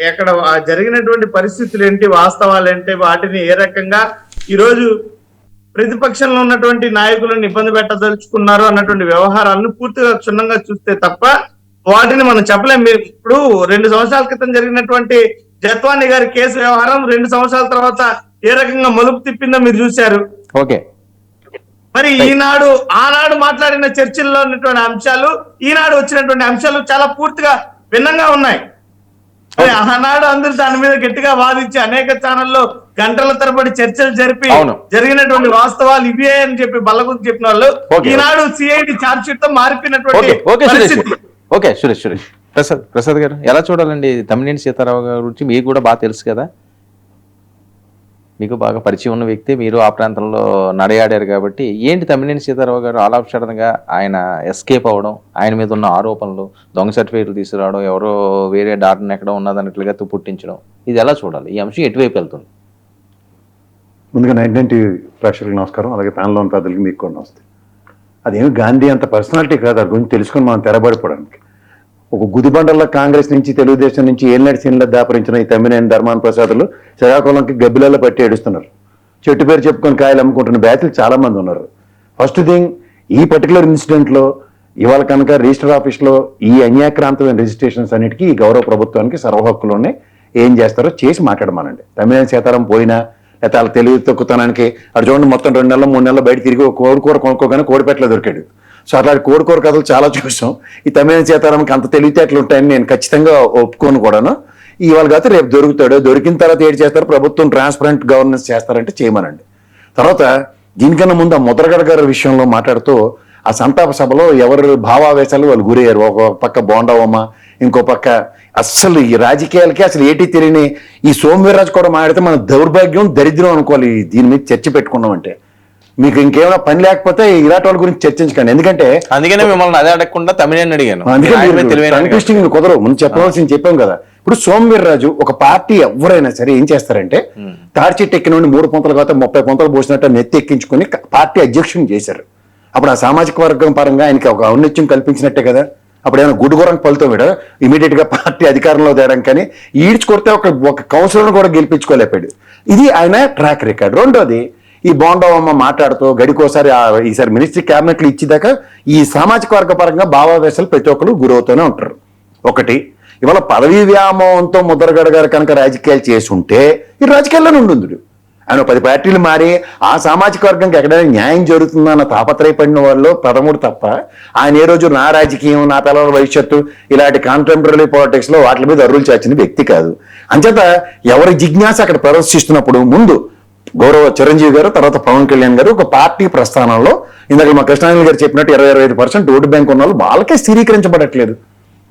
Speaker 5: ఎక్కడ జరిగినటువంటి పరిస్థితులు ఏంటి, వాస్తవాలు ఏంటి, వాటిని ఏ రకంగా ఈరోజు ప్రతిపక్షంలో ఉన్నటువంటి నాయకులను ఇబ్బంది పెట్టదలుచుకున్నారు అన్నటువంటి వ్యవహారాలను పూర్తిగా క్షుణ్ణంగా చూస్తే తప్ప వాటిని మనం చెప్పలేం. మీరు ఇప్పుడు 2 సంవత్సరాల క్రితం జరిగినటువంటి జత్వాని గారి కేసు వ్యవహారం 2 సంవత్సరాల తర్వాత ఏ రకంగా మలుపు తిప్పిందో మీరు చూశారు.
Speaker 2: ఓకే,
Speaker 5: మరి ఆనాడు మాట్లాడిన చర్చల్లో ఉన్నటువంటి అంశాలు, ఈనాడు వచ్చినటువంటి అంశాలు చాలా పూర్తిగా భిన్నంగా ఉన్నాయి. మరి ఆనాడు అందరూ దాని మీద గట్టిగా వాదించి అనేక ఛానల్లో గంటల తరబడి చర్చలు జరిపి జరిగినటువంటి వాస్తవాలు ఇవే అని చెప్పి బల్లగుద్ది చెప్పిన వాళ్ళు ఈనాడు సిఐడి ఛార్జ్ షీట్ తో మారిపోయినటువంటి పరిస్థితి.
Speaker 2: ఓకే, సురేష్ ప్రసాద్ గారు ఎలా చూడాలండి? తమ్మినేని సీతారావు గారి గురించి మీకు కూడా బాగా తెలుసు కదా, మీకు బాగా పరిచయం ఉన్న వ్యక్తి, మీరు ఆ ప్రాంతంలో నడయాడారు కాబట్టి ఏంటి తమ్మినేని సీతారావు గారు ఆల్ ఆఫ్ సడన్ గా ఆయన ఎస్కేప్ అవ్వడం, ఆయన మీద ఉన్న ఆరోపణలు, దొంగ సర్టిఫికేట్లు తీసుకురావడం, ఎవరో వేరే డాటాను ఎక్కడ ఉన్నదన్నట్లుగా పుట్టించడం, ఇది ఎలా చూడాలి? ఈ అంశం ఎటువైపు వెళ్తుంది?
Speaker 6: ముందుగా 99 టీవీ ప్రేక్షకులకు నమస్కారం, అలాగే ప్యానల్లో ఉన్న పెద్దలకి మీకు కూడా నమస్తే. అదేమి గాంధీ అంత పర్సనాలిటీ కాదు, దాని గురించి తెలుసుకొని మనం తెరబడిపోవడానికి. ఒక గుదిబండల్లో కాంగ్రెస్ నుంచి తెలుగుదేశం నుంచి ఏళ్ళనాటి సీన్లో దాపరించిన ఈ తమ్మినేని ధర్మాన ప్రసాదులు శ్రీకాకుళంకి గబ్బిలలో పట్టి ఏడుస్తున్నారు. చెట్టు పేరు చెప్పుకొని కాయలు అమ్ముకుంటున్న బ్యాచ్లు చాలా మంది ఉన్నారు. ఫస్ట్ థింగ్, ఈ పర్టికులర్ ఇన్సిడెంట్లో ఇవాళ కనుక రిజిస్టర్ ఆఫీస్లో ఈ అన్యాక్రాంతమైన రిజిస్ట్రేషన్స్ అన్నిటికీ ఈ గౌరవ ప్రభుత్వానికి సర్వహక్కులోనే ఏం చేస్తారో చేసి మాట్లాడమానండి. తమ్మినేని సీతారాం పోయినా లేకపోతే వాళ్ళ తెలివి తొక్కుతనానికి అటు చూడండి, మొత్తం 2 నెలలు 3 నెలలు బయట తిరిగి కోడికూర కొనుక్కోగానే కోడిపెట్టలో దొరికాడు. సో అట్లాంటి కోడికూర కథలు చాలా చూసాం. ఈ తమ్మినేని సీతారాంకి అంత తెలివితేటలు ఉంటాయని నేను ఖచ్చితంగా ఒప్పుకోను కూడాను. ఇవాళ కాదు రేపు దొరుకుతాడు, దొరికిన తర్వాత ఏడు చేస్తారు, ప్రభుత్వం ట్రాన్స్పరెంట్ గవర్నెన్స్ చేస్తారంటే చేయమనండి. తర్వాత దీనికన్నా ముందు ఆ ముద్రగడ గారి విషయంలో మాట్లాడుతూ ఆ సంతాప సభలో ఎవరు భావావేశాలు వాళ్ళు గురయ్యారు. ఒక పక్క బోండావమ్మ, ఇంకో పక్క అస్సలు ఈ రాజకీయాలకి అసలు ఏటీ తెలియని ఈ సోమవీర్రాజు కూడా మాట్లాడితే మన దౌర్భాగ్యం దరిద్రం అనుకోవాలి. దీని మీద చర్చ పెట్టుకున్నామంటే మీకు ఇంకేమైనా పని లేకపోతే ఇలాంటి వాళ్ళ గురించి చర్చించకండి. ఎందుకంటే
Speaker 2: అందుకనే మిమ్మల్ని అదే అడగకుండా తమిళని అడిగాను.
Speaker 6: కన్క్లూషన్ కుదరవు, ముందు చెప్పవలసింది చెప్పాం కదా. ఇప్పుడు సోమవీర్రాజు ఒక పార్టీ ఎవరైనా సరే ఏం చేస్తారంటే తాడి చెట్టు ఎక్కిన నుండి 3 పొంతలు కాకపోతే 30 పొంతలు పోసినట్టు నెత్తి ఎక్కించుకుని పార్టీ అధ్యక్షుని చేశారు. అప్పుడు ఆ సామాజిక వర్గం పరంగా ఆయనకి ఒక ఔన్నత్యం కల్పించినట్టే కదా. అప్పుడు ఏమైనా గుడ్డుగోరంకి ఫలితం వీడ ఇమీడియట్ గా పార్టీ అధికారంలో తేడం, కానీ ఈడ్చి కొడితే ఒక కౌన్సిలర్ కూడా గెలిపించుకోలేపాడు. ఇది ఆయన ట్రాక్ రికార్డ్. రెండోది, ఈ బోండవమ్మ మాట్లాడుతూ గడికోసారి ఈసారి మినిస్ట్రీ క్యాబినెట్లు ఇచ్చేదాకా ఈ సామాజిక వర్గ పరంగా భావావేశాలు ప్రతి ఒక్కరు గురవుతూనే ఉంటారు. ఒకటి, ఇవాళ పదవీ వ్యామోహంతో ముద్రగడ గారు కనుక రాజకీయాలు చేసి ఉంటే ఈ రాజకీయాల్లోనే ఉండు. ఆయన 10 పార్టీలు మారి ఆ సామాజిక వర్గంకి ఎక్కడైనా న్యాయం జరుగుతుందన్న తాపత్రయపడిన వాళ్ళు ప్రథముడు తప్ప ఆయన ఏ రోజు నా రాజకీయం, నా పిల్లల భవిష్యత్తు ఇలాంటి కాంటెంపరీ పాలిటిక్స్ లో వాటి మీద అర్రులు చాచిన వ్యక్తి కాదు. అంచేత ఎవరి జిజ్ఞాస అక్కడ ప్రదర్శిస్తున్నప్పుడు ముందు గౌరవ చిరంజీవి గారు, తర్వాత పవన్ కళ్యాణ్ గారు ఒక పార్టీ ప్రస్థానంలో ఇందాక మా కృష్ణారాయణ గారు చెప్పినట్టు 20-25% ఓటు బ్యాంక్ ఉన్న వాళ్ళు వాళ్ళకే స్థిరీకరించబడట్లేదు.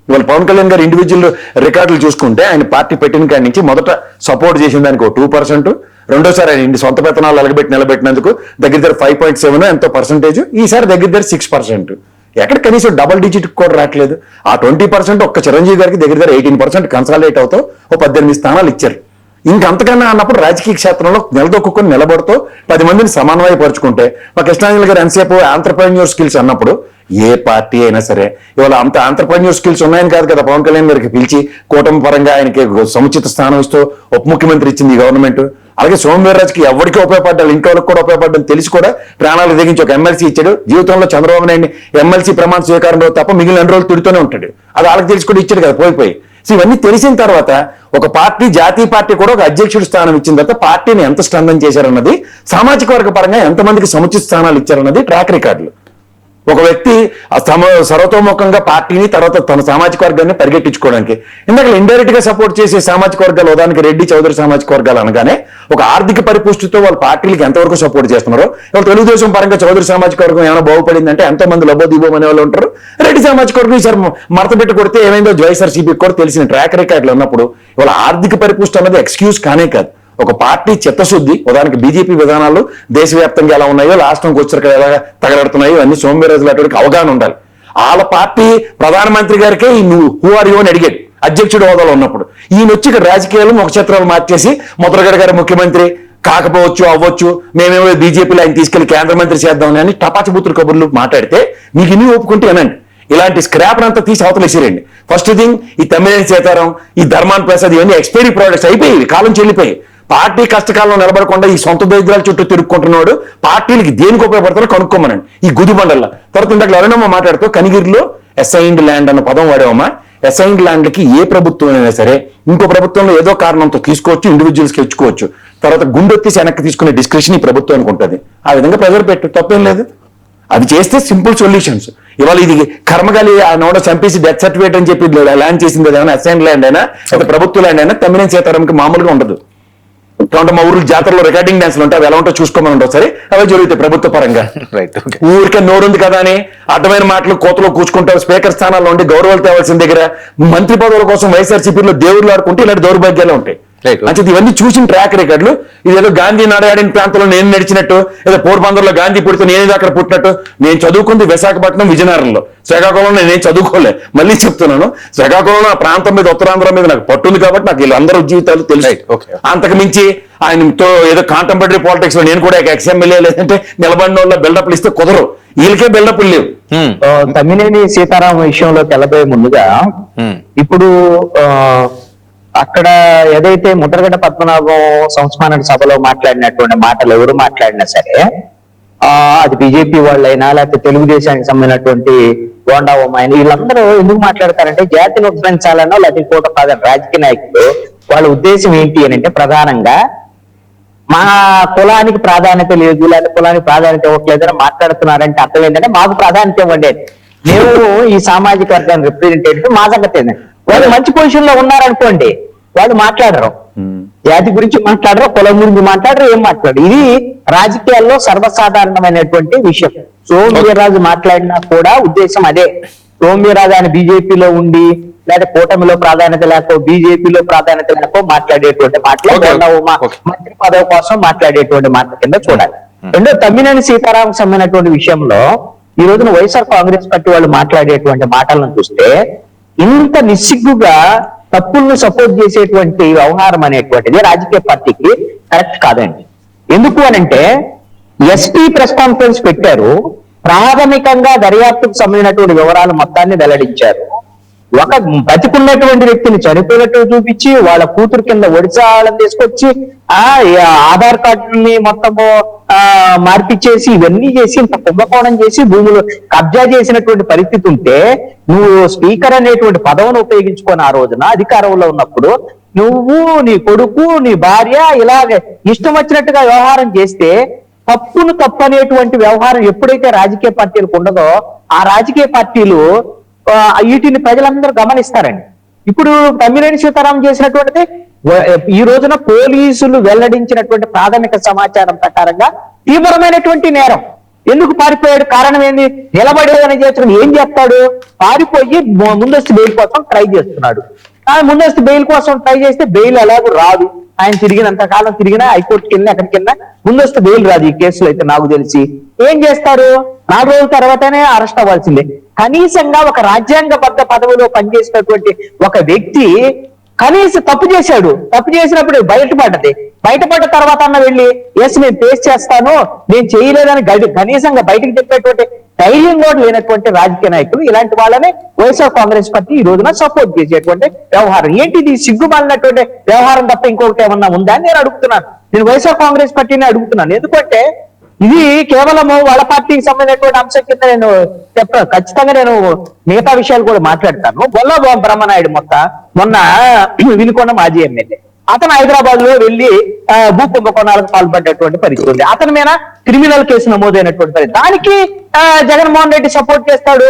Speaker 6: ఇవాళ పవన్ కళ్యాణ్ గారు ఇండివిజువల్ రికార్డులు చూసుకుంటే ఆయన పార్టీ పెట్టిన కాడి నుంచి మొదట సపోర్ట్ చేసిన దానికి 2%, రెండోసారి ఆయన సొంత పెత్తనాలు నిలబెట్టినందుకు దగ్గర 5.7 ఎంతో పర్సెంటేజ్, ఈసారి దగ్గర 6%. ఎక్కడ కనీసం డబుల్ డిజిట్ కూడా రావట్లేదు. ఆ 20% ఒక్క చిరంజీవి గారికి దగ్గర 18% కన్సాలిడేట్ అవుతూ 18 స్థానాలు ఇచ్చారు. ఇంకంతకన్నా అన్నప్పుడు రాజకీయ క్షేత్రంలో నిలదొక్కుని నిలబడుతూ 10 మందిని సమన్వయపరుచుకుంటే మా కృష్ణారాయణ గారు ఎంతసేపు ఆంటర్‌ప్రెన్యూర్ స్కిల్స్ అన్నప్పుడు ఏ పార్టీ అయినా సరే ఇవాళ అంత ఆంటర్‌ప్రెన్యూర్ స్కిల్స్ ఉన్నాయని కాదు కదా పవన్ కళ్యాణ్ గారికి పిలిచి కూటమి పరంగా ఆయనకి సముచిత స్థానం ఇస్తూ ఉప ముఖ్యమంత్రి ఇచ్చింది ఈ గవర్నమెంట్. అలాగే సోమవీర్రాజుకి ఎవరికి ఉపయోగపడ్డారు, ఇంట్లో వాళ్ళకి కూడా ఉపయోగపడ్డం తెలిసి కూడా ప్రాణాలు తెగించి ఒక ఎమ్మెల్సీ ఇచ్చాడు. జీవితంలో చంద్రబాబు నాయుడు ఎమ్మెల్సీ ప్రమాణ స్వీకారం రోజు తప్ప మిగిలిన 2 రోజులు తిడుతూనే ఉంటాడు. అది వాళ్ళకి తెలిసి కూడా ఇచ్చాడు కదా పోయిపోయి. సో ఇవన్నీ తెలిసిన తర్వాత ఒక పార్టీ, జాతీయ పార్టీ కూడా ఒక అధ్యక్షుడి స్థానం ఇచ్చిన తర్వాత పార్టీని ఎంత స్ట్రెంథన్ చేశారన్నది, సామాజిక వర్గ పరంగా ఎంతమందికి సముచిత స్థానాలు ఇచ్చారన్నది ట్రాక్ రికార్డులు. ఒక వ్యక్తి సర్వతోముఖంగా పార్టీని తర్వాత తన సామాజిక వర్గాన్ని పరిగెట్టించుకోవడానికి ఇందాక ఇండైరెక్ట్ గా సపోర్ట్ చేసే సామాజిక వర్గాలు, ఉదాహరణకి రెడ్డి చౌదరి సామాజిక వర్గాలు అనగానే ఒక ఆర్థిక పరిపుష్టితో వాళ్ళ పార్టీలకు ఎంతవరకు సపోర్ట్ చేస్తున్నారో, వాళ్ళు తెలుగుదేశం పరంగా చౌదరి సామాజిక వర్గం ఏమైనా బాగుపడిందంటే ఎంతో మంది లబోదీబోం అనే వాళ్ళు ఉంటారు. రెడ్డి సామాజిక వర్గం ఈసారి మడత పెట్టి కొడితే ఏమైందో వైఎస్ఆర్సీపీకి కూడా తెలిసిన ట్రాక్ రికార్డులు ఉన్నప్పుడు ఇవాళ ఆర్థిక పరిపుష్టి అన్నది ఎక్స్క్యూజ్ కానే కాదు. ఒక పార్టీ చిత్తశుద్ధి, ఉదాహరణకి బీజేపీ విధానాలు దేశవ్యాప్తంగా ఎలా ఉన్నాయో, రాష్ట్రంకి వచ్చాక ఎలా తగలడుతున్నాయో అన్ని సోమవీర్రాజు అటువంటి అవగాహన ఉండాలి. వాళ్ళ పార్టీ ప్రధానమంత్రి గారికే నువ్వు హూ ఆర్ యూ అని అడిగాడు అధ్యక్షుడు హోదాలో ఉన్నప్పుడు. ఈయన వచ్చి ఇక్కడ రాజకీయాలు ముఖ చిత్రాలు మార్చేసి ముద్రగడ గారి ముఖ్యమంత్రి కాకపోవచ్చు అవ్వచ్చు, మేమేమో బీజేపీలో ఆయన తీసుకెళ్లి కేంద్ర మంత్రి చేద్దామని అని టపాచిబుత్తులు కబుర్లు మాట్లాడితే మీకు ఇన్ని ఒప్పుకుంటే అనండి. ఇలాంటి స్క్రాప్ అంతా తీసి అవతలేసిరండి. ఫస్ట్ థింగ్, ఈ తమ్మినేని సీతారాం, ఈ ధర్మాన ప్రసాద్ ఇవన్నీ ఎక్స్పైరీ ప్రోడక్ట్స్ అయిపోయి కాలం చెల్లిపోయి. పార్టీ కష్టకాలంలో నిలబడకుండా ఈ సొంత దరిద్రాల చుట్టూ తిరుక్కుంటున్నాడు. పార్టీలకి దేనికి ఉపయోగపడతారో కనుక్కోమనండి ఈ గుదిబండల్లో. తర్వాత ఇందాక అరుణమ్మ మాట్లాడుతూ కనిగిరిలో అసైన్డ్ ల్యాండ్ అన్న పదం వాడామా. అసైన్డ్ ల్యాండ్లకి ఏ ప్రభుత్వం అయినా సరే ఇంకో ప్రభుత్వంలో ఏదో కారణంతో తీసుకోవచ్చు, ఇండివిజువల్స్ కి ఇచ్చుకోవచ్చు. తర్వాత గుండెత్తి వెనక్కి తీసుకునే డిస్క్రిప్షన్ ఈ ప్రభుత్వానికి ఉంటుంది. ఆ విధంగా ప్రెజర్ పెట్టు, తప్పేం లేదు. అది చేస్తే సింపుల్ సొల్యూషన్స్. ఇవాళ ఇది కర్మగాలి ఆ నోడ చంపేసి డెత్ సర్టిఫికేట్ అని చెప్పి ల్యాండ్ చేసింది ఏమైనా అసైన్ ల్యాండ్ అయినా లేదా ప్రభుత్వ ల్యాండ్ అయినా తమ్మినేని సీతారాంకి మామూలుగా ఉండదు. కాబట్టి మా ఊర్లో జాతరలో రికార్డింగ్ డాన్స్లు ఉంటాయి, అవి ఎలా ఉంటాయో చూసుకోమని ఉండవు. సరే అవి జరుగుతాయి ప్రభుత్వ పరంగా.
Speaker 2: రైట్.
Speaker 6: ఊరికే నోరుంది కదా అని అడ్డమైన మాటలు కోతలో కూర్చుకుంటారు. స్పీకర్ స్థానాల్లో ఉండి గౌరవాలు తేవాల్సిన దగ్గర మంత్రి పదవుల కోసం వైఎస్ఆర్సీపీలో దేవుళ్ళు ఆడుకుంటే ఇలాంటి దౌర్భాగ్యాలు ఉంటాయి. అంటే ఇవన్నీ చూసిన ట్రాక్ రికార్డులు. ఇదేదో గాంధీ నడయాడిన ప్రాంతంలో నేను నడిచినట్టు, ఏదో పోర్బందర్లో గాంధీ పుడితే నేను అక్కడ పుట్టినట్టు. నేను చదువుకుంది విశాఖపట్నం విజయనగరంలో, శ్రీకాకుళంలో నేనేం చదువుకోలే. మళ్ళీ చెప్తున్నాను, శ్రీకాకుళంలో ఆ ప్రాంతం మీద ఉత్తరాంధ్ర మీద నాకు పట్టుంది కాబట్టి నాకు వీళ్ళందరూ జీవితాలు తెలుసు. అంతకు మించి ఆయనతో ఏదో కాంటెంపరరీ పాలిటిక్స్ లో నేను కూడా ఎక్స్ఎమ్మెల్యే లేదంటే నిలబడిన వాళ్ళ బిల్డప్లు ఇస్తే కుదరవు. వీళ్ళకే బిల్డప్లు లేవు.
Speaker 1: తమ్మినేని సీతారాం విషయంలోకి వెళ్ళబోయే ముందుగా ఇప్పుడు అక్కడ ఏదైతే ముద్రగడ్డ పద్మనాభం సంస్మరణ సభలో మాట్లాడినటువంటి మాటలు ఎవరు మాట్లాడినా సరే, అది బీజేపీ వాళ్ళైనా లేకపోతే తెలుగుదేశానికి సంబంధించినటువంటి గోండా ఉమ్మాయిని వీళ్ళందరూ ఎందుకు మాట్లాడతారంటే జాతిని ఉద్ధరించాలనో లేకపోతే ఇంకోటి కాదని రాజకీయ నాయకులు వాళ్ళ ఉద్దేశం ఏంటి అని అంటే ప్రధానంగా మా కులానికి ప్రాధాన్యత లేదు లేకపోతే కులానికి ప్రాధాన్యత ఇవ్వట్లేదని మాట్లాడుతున్నారంటే అర్థం ఏంటంటే మాకు ప్రాధాన్యత ఇవ్వండి. మేము ఈ సామాజిక వర్గాన్ని రిప్రజెంటేటివ్, మా సంగతి ఏంటంటే వాళ్ళు మంచి పొజిషన్ లో ఉన్నారనుకోండి, వాళ్ళు మాట్లాడరు, జాతి గురించి మాట్లాడరు, కులం గురించి మాట్లాడరు, ఏం మాట్లాడరు. ఇది రాజకీయాల్లో సర్వసాధారణమైనటువంటి విషయం. సోమవీర్రాజు మాట్లాడినా కూడా ఉద్దేశం అదే. సోమవీర్రాజు ఆయన బీజేపీలో ఉండి లేదా కూటమిలో ప్రాధాన్యత లేకో బీజేపీలో ప్రాధాన్యత లేకో మాట్లాడేటువంటి మాటలు మంత్రి పదవి కోసం మాట్లాడేటువంటి మాట కింద చూడాలి. రెండో తమ్మినేని సీతారాం సంబంధించినటువంటి విషయంలో ఈ రోజున వైఎస్ఆర్ కాంగ్రెస్ పార్టీ వాళ్ళు మాట్లాడేటువంటి మాటలను చూస్తే ఇంత నిస్సిగ్గుగా తప్పులను సపోర్ట్ చేసేటువంటి వ్యవహారం అనేటువంటిది రాజకీయ పార్టీకి కరెక్ట్ కాదండి. ఎందుకు అనంటే ఎస్పీ ప్రెస్ కాన్ఫరెన్స్ పెట్టారు, ప్రాథమికంగా దర్యాప్తుకు సంబంధించినటువంటి వివరాలు మొత్తాన్ని వెల్లడించారు. ఒక బతికున్నటువంటి వ్యక్తిని చనిపోయినట్టు చూపించి వాళ్ళ కూతురు కింద ఒడిశాలను తీసుకొచ్చి ఆధార్ కార్డుని మొత్తము మార్పిచ్చేసి ఇవన్నీ చేసి ఇంత కుంభకోణం చేసి భూములు కబ్జా చేసినటువంటి పరిస్థితి ఉంటే నువ్వు స్పీకర్ అనేటువంటి పదవిని ఉపయోగించుకొని ఆ రోజున అధికారంలో ఉన్నప్పుడు నువ్వు నీ కొడుకు నీ భార్య ఇలాగే ఇష్టం వచ్చినట్టుగా వ్యవహారం చేస్తే తప్పును తప్పు అనేటువంటి వ్యవహారం ఎప్పుడైతే రాజకీయ పార్టీలకు ఉండదో ఆ రాజకీయ పార్టీలు వీటిని ప్రజలందరూ గమనిస్తారండి. ఇప్పుడు తమ్మినేని సీతారాం చేసినటువంటిది ఈ రోజున పోలీసులు వెల్లడించినటువంటి ప్రాథమిక సమాచారం ప్రకారంగా తీవ్రమైనటువంటి నేరం. ఎందుకు పారిపోయాడు? కారణం ఏంది? నిలబడేదని చేస్తున్నాడు. ఏం చేస్తాడు? పారిపోయి ముందస్తు బెయిల్ కోసం ట్రై చేస్తున్నాడు. ముందస్తు బెయిల్ కోసం ట్రై చేస్తే బెయిల్ ఎలాగూ రాదు. ఆయన తిరిగినంత కాలం తిరిగినా హైకోర్టుకి వెళ్ళినా ఎక్కడికి వెళ్ళినా ముందస్తు బెయిల్ రాదు. ఈ కేసులో అయితే నాకు తెలిసి ఏం చేస్తారు? 4 రోజుల తర్వాతనే అరెస్ట్ అవ్వాల్సిందే. కనీసంగా ఒక రాజ్యాంగబద్ధ పదవిలో పనిచేసినటువంటి ఒక వ్యక్తి కనీసం తప్పు చేశాడు. తప్పు చేసినప్పుడు బయటపడ్డ తర్వాత అన్న వెళ్ళి ఎస్ నేను ఫేస్ చేస్తాను, నేను చేయలేదని కనీసంగా బయటకు చెప్పేటువంటి ధైర్యం కూడా లేనటువంటి రాజకీయ నాయకులు ఇలాంటి వాళ్ళని వైఎస్ఆర్ కాంగ్రెస్ పార్టీ ఈ రోజున సపోర్ట్ చేసేటువంటి వ్యవహారం. ఏంటిది? సిగ్గుమాలినటువంటి వ్యవహారం తప్ప ఇంకొకటి ఏమన్నా ఉందా అని నేను అడుగుతున్నాను. నేను వైఎస్ఆర్ కాంగ్రెస్ పార్టీని అడుగుతున్నాను. ఎందుకంటే ఇది కేవలము వాళ్ళ పార్టీకి సంబంధించినటువంటి అంశం కింద నేను చెప్తాను. ఖచ్చితంగా నేను మిగతా విషయాలు కూడా మాట్లాడతాను. బొల్ల బ్రహ్మనాయుడు మొన్న వినుకొండ మాజీ ఎమ్మెల్యే, అతను హైదరాబాద్ లో వెళ్లి భూ కుంభకోణాలకు పాల్పడ్డటువంటి పరిస్థితి ఉంది. అతని మీద క్రిమినల్ కేసు నమోదైనటువంటి పరిస్థితి. దానికి జగన్మోహన్ రెడ్డి సపోర్ట్ చేస్తాడు.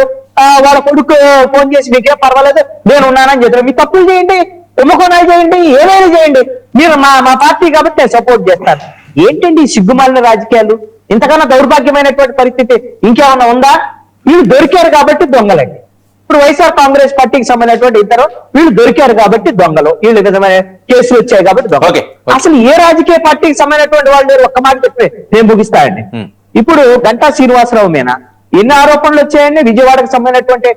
Speaker 1: వాళ్ళ కొడుకు ఫోన్ చేసి మీకే పర్వాలేదు నేను ఉన్నానని చెప్తారు. మీ తప్పులు చేయండి, కుంభకోణాలు చేయండి, ఏదైనా చేయండి, మీరు మా పార్టీ కాబట్టి నేను సపోర్ట్ చేస్తాను. ఏంటండి సిగ్గుమాలిన రాజకీయాలు? ఇంతకన్నా దౌర్భాగ్యమైనటువంటి పరిస్థితి ఇంకేమన్నా ఉందా? వీళ్ళు దొరికారు కాబట్టి దొంగలండి. ఇప్పుడు వైఎస్ఆర్ కాంగ్రెస్ పార్టీకి సంబంధించినటువంటి ఇద్దరు వీళ్ళు దొరికారు కాబట్టి దొంగలు, వీళ్ళు విధమైన కేసులు వచ్చాయి కాబట్టి దొంగలు. అసలు ఏ రాజకీయ పార్టీకి సంబంధించినటువంటి వాళ్ళు ఒక్క మాట చెప్పి నేను ముగిస్తానండి. ఇప్పుడు గంటా శ్రీనివాసరావు మీద ఎన్ని ఆరోపణలు వచ్చాయండి విజయవాడకు సంబంధించినటువంటి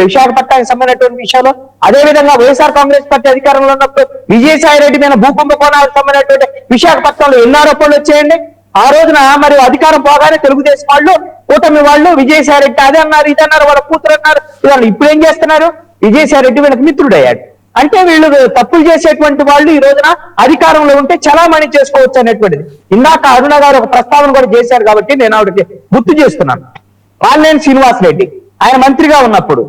Speaker 1: విశాఖపట్నానికి సంబంధించినటువంటి విషయాలు. అదే విధంగా వైఎస్ఆర్ కాంగ్రెస్ పార్టీ అధికారంలో ఉన్నప్పుడు విజయసాయి రెడ్డి మీద భూకుంభకోణాలకు సంబంధించినటువంటి విశాఖపట్నంలో ఎన్ని ఆరోపణలు వచ్చాయండి. ఆ రోజున మరి అధికారం పోగానే తెలుగుదేశం వాళ్ళు కూటమి వాళ్ళు విజయసాయి రెడ్డి అదే అన్నారు ఇది అన్నారు, వాళ్ళ కూతురు అన్నారు. ఇవాళ ఇప్పుడు ఏం చేస్తున్నారు? విజయసాయి రెడ్డి వీళ్ళకి మిత్రుడయ్యాడు. అంటే వీళ్ళు తప్పులు చేసేటువంటి వాళ్ళు ఈ రోజున అధికారంలో ఉంటే చలామణి చేసుకోవచ్చు అనేటువంటిది. ఇందాక అరుణ గారు ఒక ప్రస్తావన కూడా చేశారు కాబట్టి నేను ఆవిడకి గుర్తు చేస్తున్నాను. వాల్నేని శ్రీనివాస్ రెడ్డి ఆయన మంత్రిగా ఉన్నప్పుడు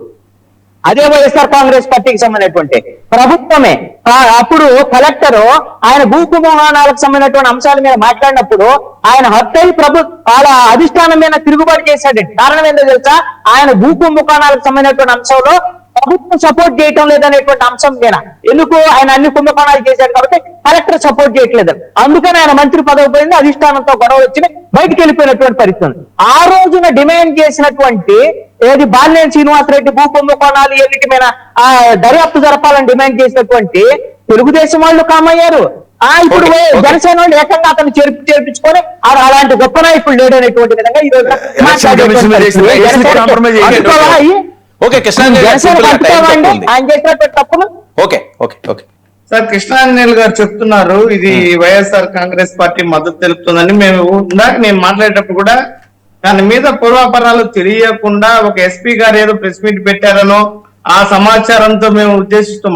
Speaker 1: అదే వైఎస్ఆర్ కాంగ్రెస్ పార్టీకి సంబంధించినటువంటి ప్రభుత్వమే అప్పుడు కలెక్టర్ ఆయన భూ కుంభకోణాలకు సంబంధించినటువంటి అంశాల మీద మాట్లాడినప్పుడు ఆయన హత్య వాళ్ళ అధిష్టానం మీద తిరుగుబాటు చేశాడండి. కారణం ఏంటో తెలుసా? ఆయన భూ కుంభకోణాలకు సంబంధించినటువంటి అంశంలో ప్రభుత్వం సపోర్ట్ చేయటం లేదనేటువంటి అంశం మీద. ఎందుకు? ఆయన అన్ని కుంభకోణాలు చేశాడు కాబట్టి కలెక్టర్ సపోర్ట్ చేయట్లేదు. అందుకని ఆయన మంత్రి పదవి పోయింది, అధిష్టానంతో గొడవ వచ్చి బయటికి వెళ్ళిపోయినటువంటి పరిస్థితి. ఆ రోజున డిమాండ్ చేసినటువంటి ఏది బాలినేని శ్రీనివాసరెడ్డి భూ కుంభకోణాలు ఎన్నిటి మీద దర్యాప్తు జరపాలని డిమాండ్ చేసినటువంటి తెలుగుదేశం వాళ్ళు కామయ్యారు. ఇప్పుడు జనసేన వాళ్ళు ఏకంగా అతను చేర్పించుకొని అలాంటి గొప్ప నాయకుడు లేడు అనేటువంటి విధంగా ఈ రోజు
Speaker 2: ఓకే
Speaker 1: ఆయన చేసినటువంటి తప్పులు.
Speaker 2: Okay okay okay
Speaker 5: sir, Krishnanjaneyulu గారు చెప్తున్నారు ఇది వైఎస్ఆర్ కాంగ్రెస్ పార్టీ మద్దతు తెలుపుతుందని. మేము ఇందాక నేను మాట్లాడేటప్పుడు కూడా దాని మీద పూర్వాపరాలు తెలియకుండా ఒక ఎస్పీ గారు ఏదో ప్రెస్ మీట్ పెట్టారనో ఆ సమాచారంతో మేము ఉద్దేశిస్తూ